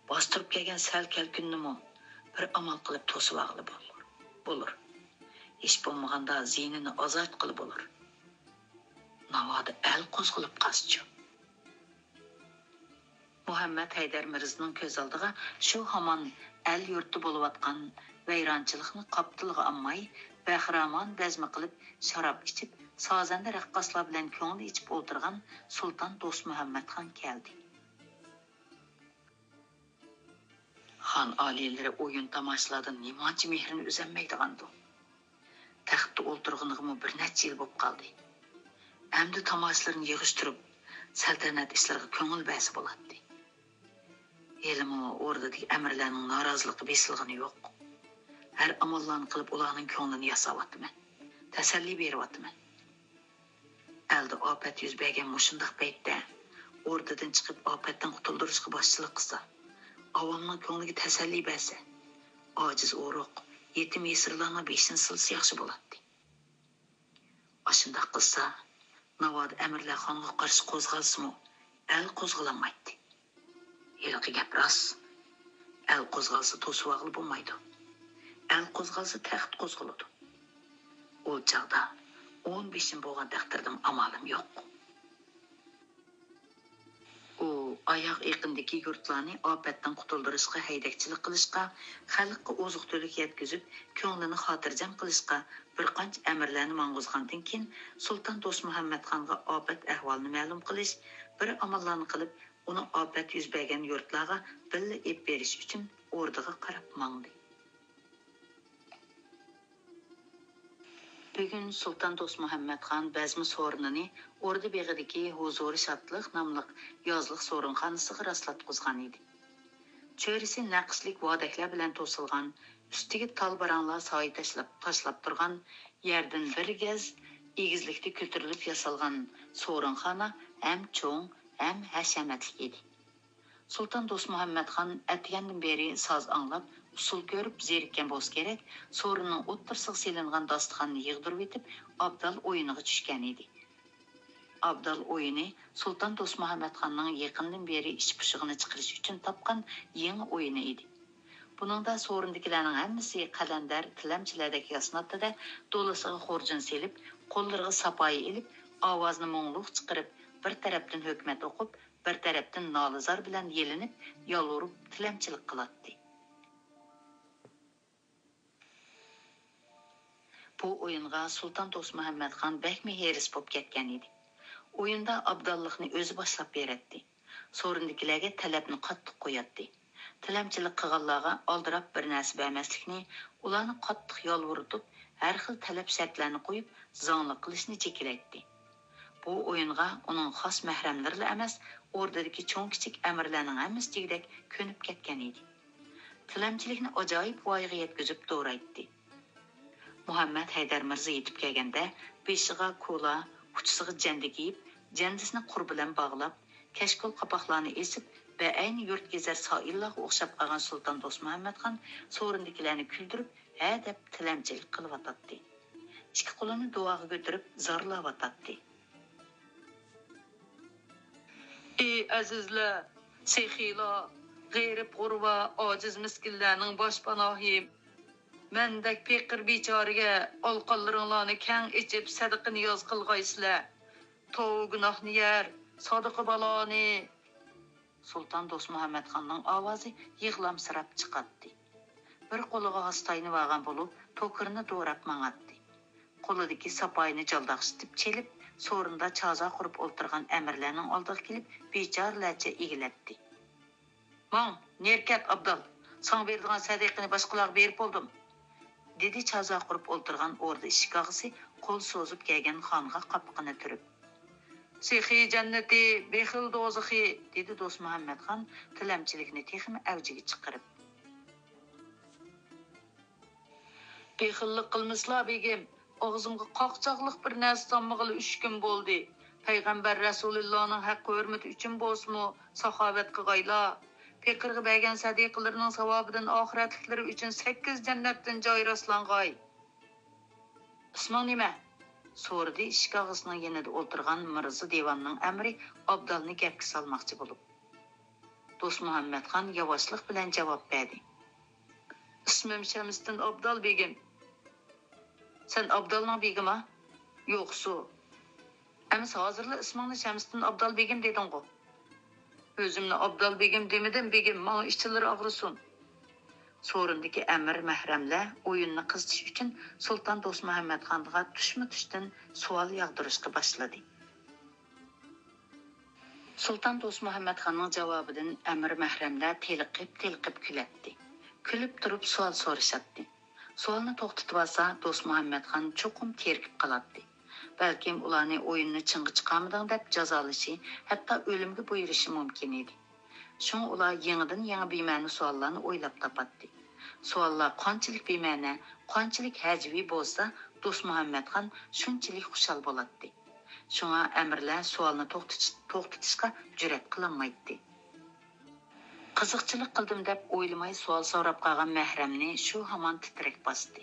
Bostirib kelgan sal kelkunnimi bir amal qilib to'sib og'li bo'lar. Hech bo'lmaganda ziynini ozod qilib bo'lar. Navoda el qo'zg'ilib qaschu. Muhammed Haydar Mirzning ko'z oldiga shu hamon el yurti bo'lib atgan vayronchilikni qoptilg'a olmay, bahramon bazmi qilib sharob ichib, sozanda raqqoslar bilan ko'ngli ichib o'tirgan Sultan Do'st Muhammadxon keldi. Xon oliylari o'yin tomoshalardan nimachi mehrini uzanmaydigandi. Taxtda o'tirganligimi bir necha yil bo'lib qoldi. Endi tomoshalarni yig'ishtirib, saltanat ishlariga ko'ngil basi bo'ladi. Elimi o'rdadagi amirlarning noroziligi besilg'ini yo'q. Har amallarni qilib ularning ko'nglini yasayapman. Tasalli beryapman. Alda ofat yuz bergan mushundaq paytda o'rdadan chiqib ofatdan qutuldirishga boshchilik qilsa, avomning ko'ngliga tasalli bersa, ojiz o'roq, yetim yesirlarning beshini silsa yaxshi bo'ladi. Ashundaq qilsa, Navoda amirlar xonga qarshi qo'zg'alsimi, el qo'zg'alanmaydi. Yilqi gap rost. El qo'zg'alsa to'suvag'li bo'lmaydi. El qo'zg'alsa taxt qo'zg'aladi. O chaqda 15 bo'lgan taqdirdan amalim yo'q. U oyoq yaqindagi yurtlarni ofatdan qutuldirishga, haydakchilik qilishga, xalqqa oziq-to'lik yetkazib, ko'nglini xotirjam qilishga bir qancha amirlarni mang'uzgandan keyin Sultan Do'st Muhammadxonga ofat ahvolini ma'lum qilish, bir amallarni qilib uni ofat yuz bergan yurtlarga billa ep berish uchun o'rdaga qarab mangdi. Bugun Sultan Do'st Muhammadxon bazmi so'rinini o'rda beg'idagi Huzuri Shatliq nomli yozliq so'rinxonasiga rastlatqizgan edi. Cho'risi naqshlik vodaklar bilan to'silgan, ustiga talbaranglar soy tashlab turgan, yerdan bir gaz egizlikda ko'tarilib yasalgan so'rinxona ham cho'ng ham hashamatli edi. Sultan Do'st Muhammadxon atgandan beri soz anglab, usul ko'rib zerikkan bo'lsa kerak, so'rinning o'ttirsiq selingan dasturxonni yig'dirib etib, Abdal o'yiniga tushgan edi. Abdal o'yini Sultan Do'st Muhammadxonning yaqindan beri ish pushig'ini chiqarish uchun topgan yangi o'yini edi. Buningda so'rindagilarning hammasi qalandar, tilamchilardek yasnatda do'lisiga xurjun selib, qo'llariga sapoyi ilib, ovozni mo'ngluq chiqarib, bir tarafdan hukmat o'qib, bir tarafdan nolizor bilan yelinib, yolvorib tilamchilik qiladi. Bu o'yinga Sultan Do'st Muhammadxon bakmi heris bo'lib ketgan edi. O'yinda Abdallikni o'zi boshlab beradi. So'rindagilarga talabni qattiq qo'yadi. Tilamchilik qilganlarga oldirab bir narsa bermaslikni, ularni qattiq yolvorib, har xil talab shartlarni qo'yib, zonliq qilishni chekilaydi. Bu o'yinga uning xos mahramlari emas, o'rdadagi cho'ng-kichik amirlarning hammasi tegdek ko'nib ketgan edi. Tilamchilikni ajoyib voyaga yetkazib to'raydi. Muhammad Haydar Mirza yetib kelganda, beshiga ko'la, uchisiga janda kiyib, jandisini qur bilan bog'lab, kashkol qapoqlarni esib, ba'ayni yurt gezar soillarga o'xshab qolgan Sultan Do'st Muhammadxon so'rindagilarni kuldirib, ha deb tilamchilik qilib atadi. Ikki qo'lini duoga ko'tarib, zorlab atadi. Ey azizlar, seyxiylar, g'ayrib g'urva, ojiz miskinlarning boshpanohi, mendek peqir bechoriga olqonlaringlarni kang ichib sadaqa niyoz qilg'aysizlar. Tov gunohni yer, sodiqa baloni. Sultan Do'st Muhammadxonning ovozi yig'lamsirab chiqadi. Bir qo'liga hastayni olgan bo'lib, to'kirni do'rab mang'atdi. Qo'lidagi sapoyini jaldaqshitib chelib, sorunda çaza qurup o'ltirgan amirlarning oldiga kelib, bechorlarcha egilatdi. "Mang, nerkat Abdal, sana berdigan sadiqani boshqalarga berib bo'ldim." dedi çaza qurup o'ltirgan orda ishik og'isi qo'l so'zib kelgan xonga qapqini turib. "Sehi jannati, bexil do'zaxi", dedi do'st Muhammadxon tilamchilikni texmi avjiga chiqarib. "Bexillik qilmislar begim, og'zimga qoqchoqliq bir narsa solmag'ili 3 kun bo'ldi. Payg'ambar Rasulullohning haqqi hurmati uchun bo'lsimi, saxovat qilg'aylar. Pekirga bergan sadiqlarning savobidan oxiratliklari uchun 8 jannatdan joy rastlang'ay." "Isming nima?" so'radi ishik og'isining yanida o'ltirgan Mirza Devanning amri Abdalni gapga solmoqchi bo'lib. Do'st Muhammadxon yavaşlik bilan javob berdi. "Ismim Shamsiddin Abdal begim." "Sen Abdalning begimi?" "Yo'qsu. Emas hozirla ismingni Shamsiddin Abdal begim deding-ku." "O'zimni Abdal begim demidim begim, menga ichilari og'risin." Sorundagi amir mahramlar o'yinni qizitish uchun Sultan Do'st Muhammadxonga tushma-tushdan savol yog'dirishga boshladi. Sultan Do'st Muhammadxonning javobidan amir mahramlar teliqib kuladi. Kulib turib savol so'rashadi. Savolni to'xtatib olsa, Do'st Muhammadxon cho'qim terkib qoladi. Balkim ularni o'yinni chinga chiqarmadan deb jazolashi, hatto o'limga buyurishi mumkin edi. Şun ular yangidan yangi bema'ni savollarni o'ylab topadi. Savollar qanchalik bema'ni, qanchalik hajviy bo'lsa, Do'st Muhammadxon shunchalik xushal bo'ladi. Shunga amirlar savolni to'xtatishga jur'at qilolmaydi. Qiziqchilik qildim deb o'ylamay savol so'rab qolgan mahramni shu hamon titrak bosdi.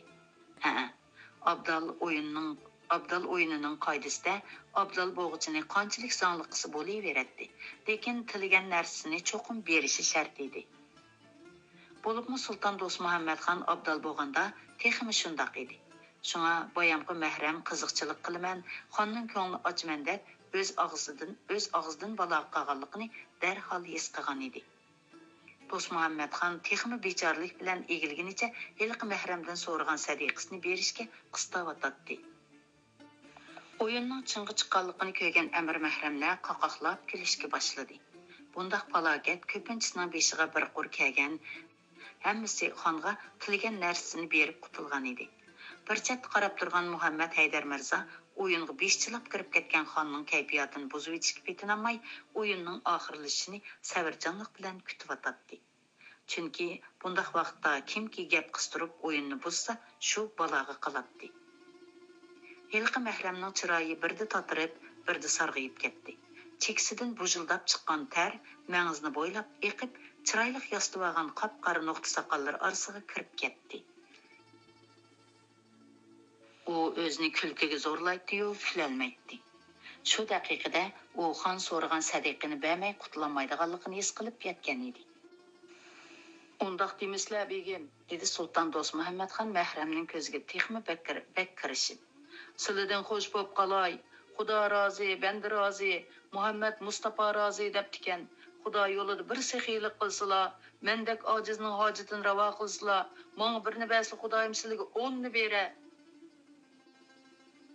Abdal o'yinining qoidasida Abdal bo'g'ichini qanchalik sonli qilsa bo'laveradi, lekin tilgan narsasini cho'qim berishi shart edi. Bo'libmi Sultan Do'st Muhammadxon Abdal bo'lganda texmi shundoq edi. Shunga boyamqi mahram qiziqchilik qilaman, xonning ko'ngli ochman deb o'z og'zidan balo qilganligini darhol his qilgan edi. Do'st Muhammadxon texmi bechorlik bilan egilganicha ilq mahramdan so'ragan sadiqasini berishga qistavatadi. O'yinning chinga chiqqanligini ko'rgan amir mahramlar qoqoqlab kulishga boshladi. Bundaq falokat ko'pinchisining beshiga bir qur kelgan, hammasi xonga tilgan narsasini berib qutulgan edi. Bir chat qarab turgan Muhammad Haydar Mirza o'yinga beshchilab kirib ketgan xonning kayfiyatini buzib etishga petinamay, o'yinning oxirlashishini sabrjonlik bilan kutib o'tadi. Chunki bundaq vaqtda kimki gap qistirib o'yinni buzsa, shu baloga qoladi. Yilqi mahramning chiroyi birda tatirib, birda sarg'ayib ketdi. Cheksidan bujildab chiqqan ter mang'izni bo'ylab eqib, chiroyli yostib olgan qop-qora nuqta soqollar orasiga kirib ketdi. U o'zini kulkiga zo'rlaydi-yu, kulolmaydi. Shu daqiqada u xon so'ragan sadiqini bermay qutulolmaydiganligini his qilib yetgan edi. "Undaq demislar begim", dedi Sultan Do'st Muhammadxon mahramning ko'ziga texmi bak kirishib. "Sizlardan xo'sh bo'p qolay. Xudo rozi, banda rozi, Muhammad Mustafa rozi debdikan. Xudo yo'lida bir sexiylik qilsalar, mendek ojizning hojatini ravo qilsalar, menga birni bersa Xudoyim sizlarga 10 ni bera.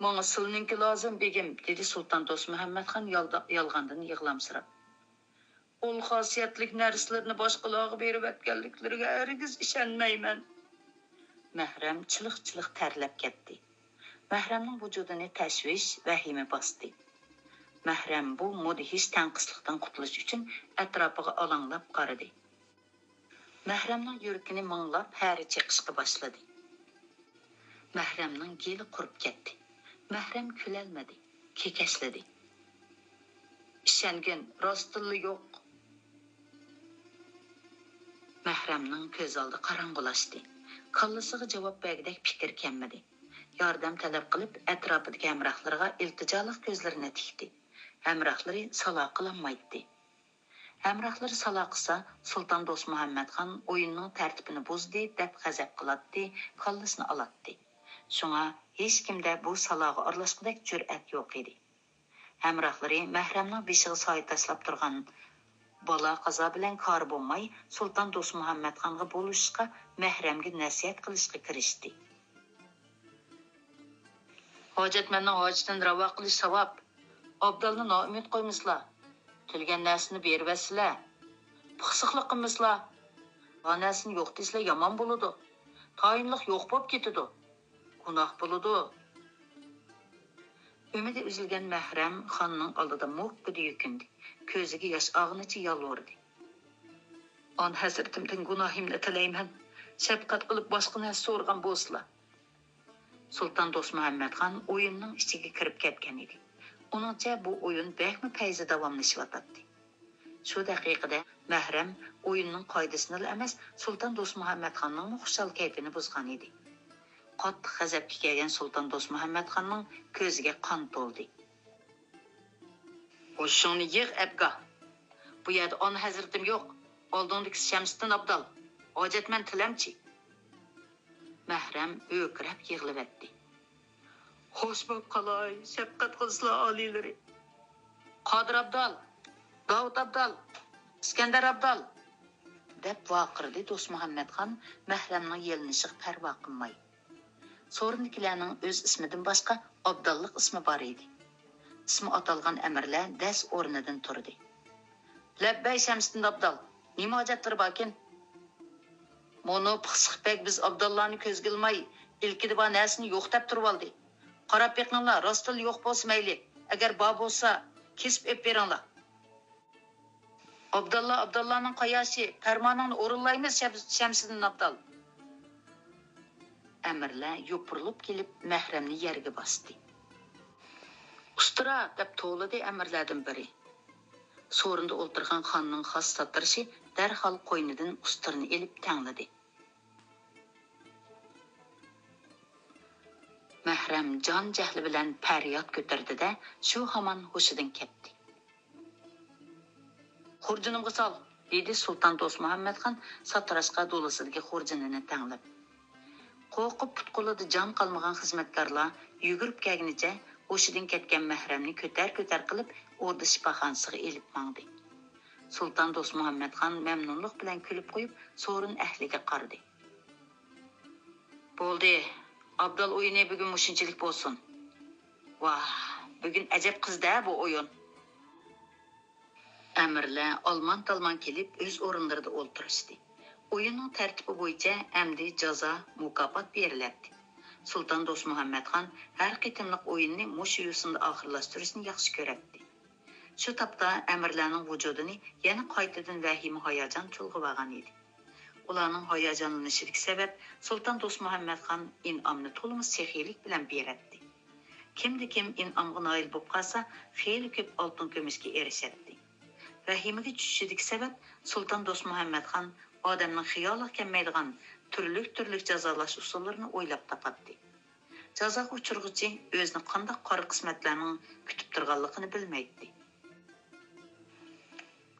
Menga sizlarningki lozim begim", dedi Sultan Do'st Muhammadxon yolg'ondan yig'lamsirab. "Ol xosiyatlik narsalarni boshqalarga berib atganliklariga hargiz ishonmayman." Mahram chiliq-chiliq tarlab ketdi. Mahramning vujudini tashvish, vahima bosdi. Mahram bu mudhish tanqislikdan qutulish uchun atrofiga alanglab qaradi. Mahramning yurakini minglab hari chiqishga boshladi. Mahramning geli qurib ketdi. Mahram kulolmadi, kekashladi. "Ishongin, rostilla yo'q." Mahramning ko'z oldi qorong'ulashdi. Kallasiga javob bergidek fikr kelmadi. Yordam talab qilib, atrofidagi hamrohlarga iltijoliq ko'zlarini tikdi. Hamrohlari salo qilolmaydi. Hamrohlari salo qilsa, Sultan Do'st Muhammadxon o'yinning tartibini buzdi deb g'azab qiladi, kallasini oladi. Shunga hech kimda bu saloga aralashqidek jur'at yo'q edi. Hamrohlari mahramning beshiga soy tashlab turgan bola qazo bilan kor bo'lmay, Sultan Do'st Muhammadxonga bo'lishga, mahramga nasihat qilishga kirishdi. "Hojatmanning hojatini ravo qilish savob, Abdalni noumid qo'ymizlar. Tilgan narsani beribsizlar. Pixsiqlik qilmizlar. Onasini yo'q desizlar yomon bo'ladi. Tayinliq yo'q bo'lib ketadi. Gunoh bo'ladi. Ümidi üzülgen Məhrəm xanının aldıda moqqidi yükündü. Közüge yaş ağınıcı yalvardı. An həzirtimdən günahimlə tiləyimən. Şəfqat qılıb başqa nəsə sorğan bolsula. Sultan Dost Muhammed xan oyunun içine kirib ketken idi. Onunca bu oyun bəkmi pəyzi davamlaşıvatatdı. Şu dəqiqədə Məhrəm oyunun qaydasını emas, Sultan Dost Muhammed xanның xuşal keyfini buzğan idi. Qattiq g'azabga kelgan Sultan Dost Muhammed xanning ko'ziga qon to'ldi. O'shuni yig' abga. Bu yerda on hazratim yo'q. Oldingdagi Shamsiddin Abdal. Hojatman tilamchi. Mahram o'kirab yig'lab etdi. Xo'sh bo'p qalay, shafqat qilsizlar oliylari. Qodir Abdal, Davud Abdal, Iskandar Abdal deb vaqirdi Dost Muhammed xan Mahramning yelinishiga parvo qilmay. Sorundakilarning o'z ismidan boshqa Abdallik ismi bor edi. Ismi atalgan amirlar das o'rnidan turdi. Labbay Shamsiddin Abdal, nima hojatdir bakin? Mono pixsiqbek biz Abdallarni ko'zga ilmay, ilkida bor narsani yo'q deb turib oldi. Qarab beqinglar, rostil yo'q bo'lsa mayli. Agar bor bo'lsa, kesib ep beringlar. Abdallarning qayoshi, farmoningni o'rinlaymiz Shamsiddin Abdal. Amirlar yopirilib kelib Mahramni yerga bosdi. Ustura deb to'ladi amirlardan biri. So'rinda o'ltirgan xonning xos satrishi darhol qo'ynidan usturni elib tangladi. Mahram jon jahli bilan faryod ko'tardi-da, shu hamon hushidan ketdi. Xurjunimga sol, dedi Sultan Dost Muhammed xan satrashqa do'lisidagi xurjunini tanglab. Qo'rqib putqulida jon qolmagan xizmatkorlar yugurib kelgunicha hushidan ketgan Mahramni ko'tar qilib o'rda shifoxonasiga elib mangdi. Sultan Dost Muhammed xan mamnunlik bilan kulib qo'yib, so'rin ahliga qaradi. Bo'ldi, Abdal o'yini bugun mushunchalik bo'lsin. Vah, bugun ajab qizda bu o'yin. Amirlar olman-talman kelib o'z o'rinlarida o'ltirishdi. O'yinning tartibi bo'yicha amdi jazo mukofot beriladi. Sultan Dost Muhammed xan har qitimliq o'yinni mush yo'sinda oxirlashtirishni yaxshi ko'radi. Shu topda amirlarning vujudini yana qaytadan vahima hayajon chulg'ib edi. Ularning hayajonlanishiga sabab Sultan Dost Muhammed xan in'omni to'liq sexiylik bilan beradi. Kim in'omga noil bo'lib qolsa, xeyli ko'p oltin kumushga erishadi. Vahimaga tushishiga sabab Sultan Dost Muhammed xan odamning xiyoliga kelmaydigan turli jazolash usullarini o'ylab topadi. Jazoga uchirg'uchi o'zini qanday qora qismatlarning kutib turganligini bilmaydi.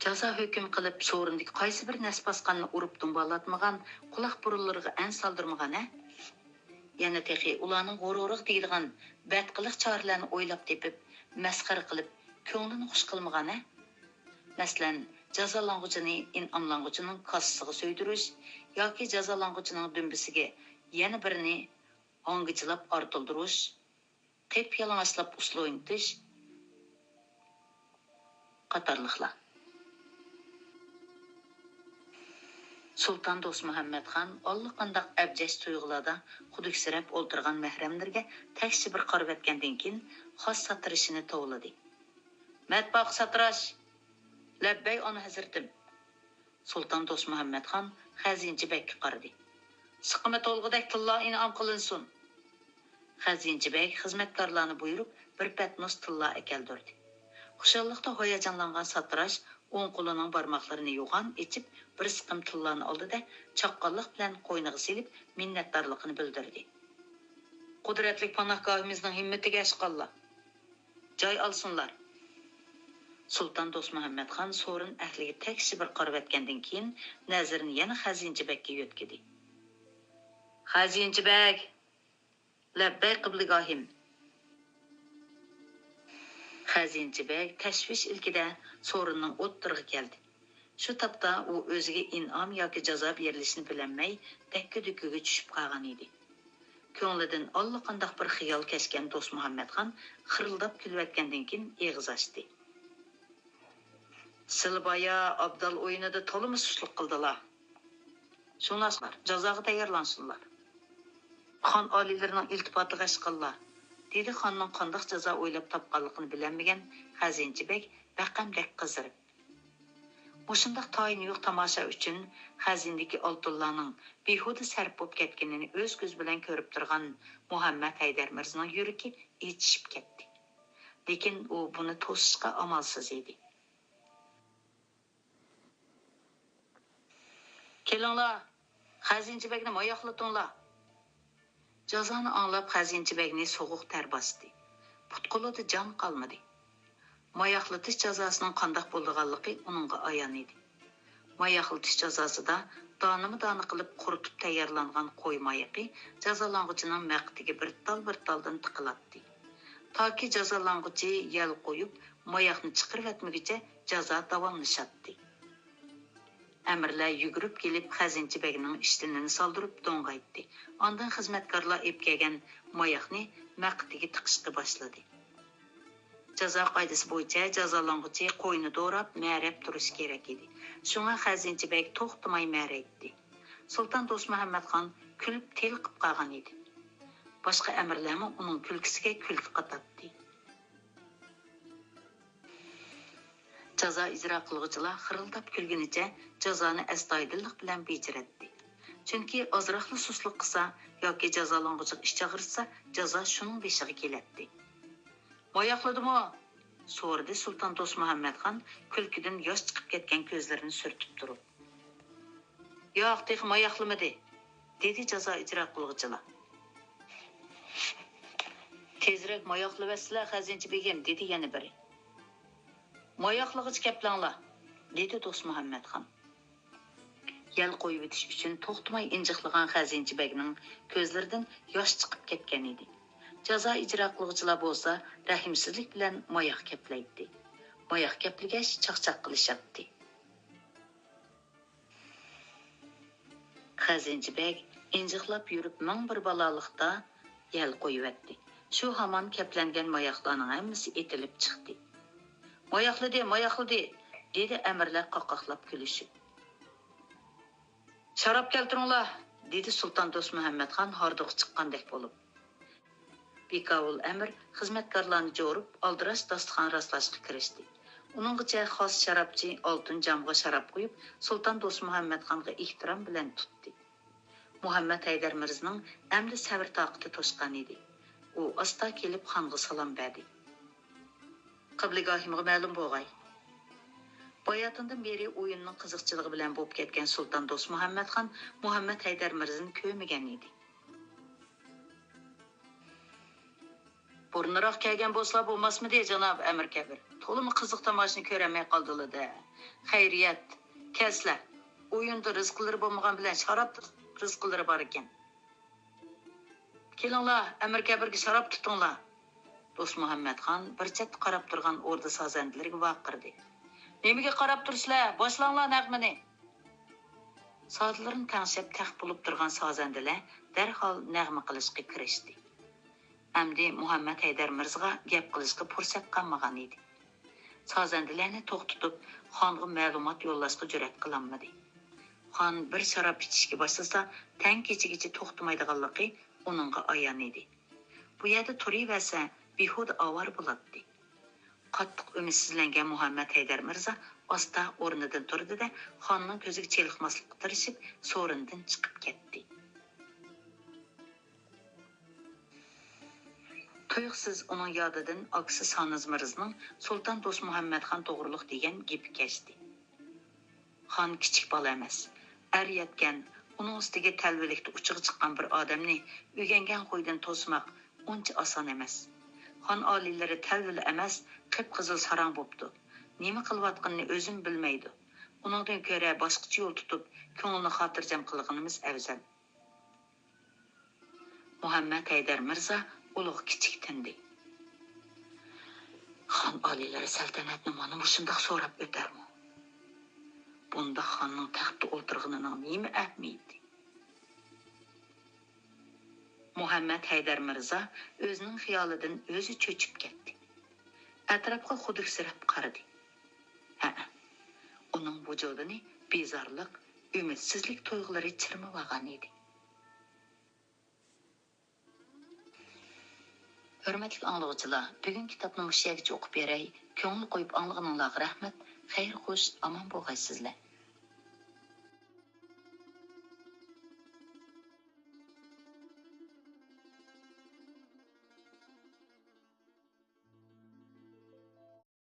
Jazo hukm qilib so'rindagi qaysi bir nasbasqanni urib dumbalatmagan, quloq burunlariga an soldirmagan, yana texi ularning g'ururiq deydigan badqiliq choralarni o'ylab tepib, masxara qilib, ko'nglini xush qilmagan. Masalan, jazolang'uchini in'omlang'uchining kassasiga so'ydirish yoki jazolang'uchining dumbisiga yana birini hongichlab ortildirish, qep yalang'ochlab uslu o'ynatish qatorliqlar. Sultan Dost Muhammed xan allaqandaq abjash tuyg'ularda quduksirab o'ltirgan mahramlarga takshi bir qarab etgandan keyin xos satrishini tovladi. Matbaq satrash, labbay ona hazratim. Sultan Dost Muhammed xan xazinchi bekka qaradi. Siqima to'lg'idek tilla in'om qilinsin. Xazinchi bek xizmatkorlarni buyurib bir patnos tilla akeldirdi. Xushalliqda hayajonlangan satrash o'ng qo'lining barmoqlarini yo'g'on ichib bir siqim tillani oldi-da, chaqqonlik bilan qo'yniga silib minnatdorligini bildirdi. Qudratli panohgohimizning himmatiga ashqallar. Joy olsinlar. Sultan Dost Muhammed xan so'rin ahliga takshi bir qarab etgandan keyin nazarini yana xazinchi bekka yo'tkidi. Xazinchi bek, labbay qibligahim. Xazinchi bek tashvish ilkida so'rinning o'ttirig'i keldi. Shu topda u o'ziga in'om yoki jazo berilishini bilmay, dakka-dukkaga tushib qolgan edi. Ko'nglidan allaqandoq bir xiyol kechgan do'st Muhammadxon xirildab kulvatgandan keyin eg'iz ochdi. Silbaya Abdal o'yinida to'limi susluq qildilar. Shunaqlar jazoga tayyorlansınlar. Xon oliylarining iltifotiga chiqinlar, dedi xonning qandoq jazo o'ylab topganligini bilmagan xazinchi bek baqamdek qizirib. Mushundaq tayin yo'q tomosha uchun xazindagi oltinlarning behuda sarf bo'lib ketganini o'z ko'z bilan ko'rib turgan Muhammad Haydar Mirzaning yuragi ichishib ketdi. Lekin u buni to'sishga amalsiz edi. Kelinglar, xazinchi bekni moyoqlatinglar. Jazoni anglab xazinchi bekni so'g'uq ter bosdi. Putqulida jon qolmadi. Moyoqlatish jazosining qandoq bo'lganligi uningga ayon edi. Moyoqlatish jazosida donima-dona qilib quritib tayyorlangan qo'y moyiqi jazolang'uchining maqtiga bir taldan tiqilatdi. Toki jazolang'uchi yal qo'yib, moyoqni chiqarib etmaguncha jazo davomlashatdi. Amirlar yugurib kelib xazinchi bekning ishtinini soldirib do'ng'aytdi. Ondan xizmatkorlar kelgan moyoqni maqtiga tiqishga boshladi. Jazo qoidasi bo'yicha jazolang'uchi qo'yni do'rab, ma'rab turish kerak edi. Shunga xazinchi bek to'xtamay ma'raydi. Sulton Do'st Muhammadxon kulib telqib qolgan edi. Boshqa amirlarmi uning kulkisiga kulki qatadi. Jazo ijro qiluvchilar xirildab kulgunicha jazoni astoydillik bilan bejiratdi. Chunki ozroqli susluq qilsa yoki jazolang'uchi ish chaqirsa, jazo shuning beshiga keladi. Moyoqladimi? So'rdi Sulton Do'st Muhammadxon kulkidan yosh chiqib ketgan ko'zlarini surtib turib. Yo'q, tez moyoqlamadi, dedi jazo ijro qiluvchilar. Tezroq moyoqlavasizlar xazinchi begim, dedi yana biri. Moyoqlig'ich kaplanglar, dedi Do'st Muhammadxon. Yal qo'yib o'tish uchun to'xtamay injiqlagan xazinchi begning ko'zlaridan yosh chiqib ketgan edi. Jazo ijro qiluvchilar bo'lsa, rahimsizlik bilan moyoq kaplaydi. Moyoq kapligash chaqchaq qilishyapti. Xazinchi beg injiqlab yurib ming bir balolikda yal qo'yibdi. Shu hamon kaplangan moyoqlarning hammasi etilib chiqdi. Moyoqladi, dedi amirlar qoqoqlab kulishib. Sharob keltiringlar, dedi Sulton Do'st Muhammadxon hordiq chiqqandek bo'lib. Bekavul amir xizmatkorlarni jo'rib, aldirash dasturxon rastlashga kirishdi. Uninggacha xos sharobchi oltin jamg'a sharob qo'yib, Sulton Do'st Muhammadxonga ehtirom bilan tutdi. Muhammad Haydar Mirzaning amri sabr toqati to'shqan edi. U asta kelib xonga salom berdi. Qibligahimga ma'lum bo'lg'ay. Boyatindan beri o'yinning qiziqchiligi bilan bo'lib ketgan Sulton Do'st Muhammadxon Muhammad Haydar Mirzani ko'rmagan edi. Burniroq kelgan bo'lsalar bo'lmasmidi, janob Amir Kabir? To'limi qiziq tomoshani ko'ramay qoldilar-da. Xayriyat, kelslar. O'yinda rizqlari bo'lmagan bilan sharob rizqlari bor ekan. Kelinglar, Amir Kabirga sharob tutinglar. Do'st Muhammadxon bir chetda qarab turgan o'rda sozandalariga vaqirdi. Nemaga qarab tursizlar? Boshlanglar nag'mani. Sozlarning tangshab taxt bo'lib turgan sozandalar darhol nag'ma qilishga kirishdi. Amdi Muhammad Haydar Mirzaga gap qilishga fursat qolmagan edi. Sozandalarni to'xtatib, xonga ma'lumot yo'llashga jur'at qilolmadi. Xon bir sharob ichishga boshlasa, tang kechigacha to'xtamaydiganligi uningga ayon edi. Bu yerda turaversa, behuda ovar bo'ladi. Qattiq umidsizlangan Muhammad Haydar Mirza asta o'rnidan turdi-da, xonning ko'ziga cheliqmaslikka tirishib, so'rindan chiqib ketdi. Tuyuqsiz uning yodidan aksi Saniz Mirzning Sulton Do'st Muhammadxon to'g'riliq degan gapi kechdi. Xon kichik bola emas, ar yetgan, uning ustiga talvilikda uchiga chiqqan bir odamni o'rgangan qo'ydan to'smoq uncha oson emas. Xon oliylari talvil emas, qip-qizil sarang bo'pti. Nima qilayotganini o'zim bilmaydi. Uningdan ko'ra boshqacha yo'l tutib, ko'ngilni xotirjam qilganimiz afzal. Muhammad Haydar Mirza ulug' kichik tindi. Xon oliylari saltanatni mana shundoq so'rab o'tarmi? Bunda xonning taxtda o'tirganining nima ahamiyati? Muhammed Haydar Mirza özünün xiyalidan özü çöçüp ketdi. Ətrafqa xuduksirab qaradı. Onun vücudunu bezarlıq, ümitsizlik toyğuları çırmıvagan idi. Hörmətli anlıqçılar, bugün kitabını müşəgəcə oxub berəy, köngül qoyub anlığınızlarga rəhmət, xeyir xoş, aman bolğaysızlar.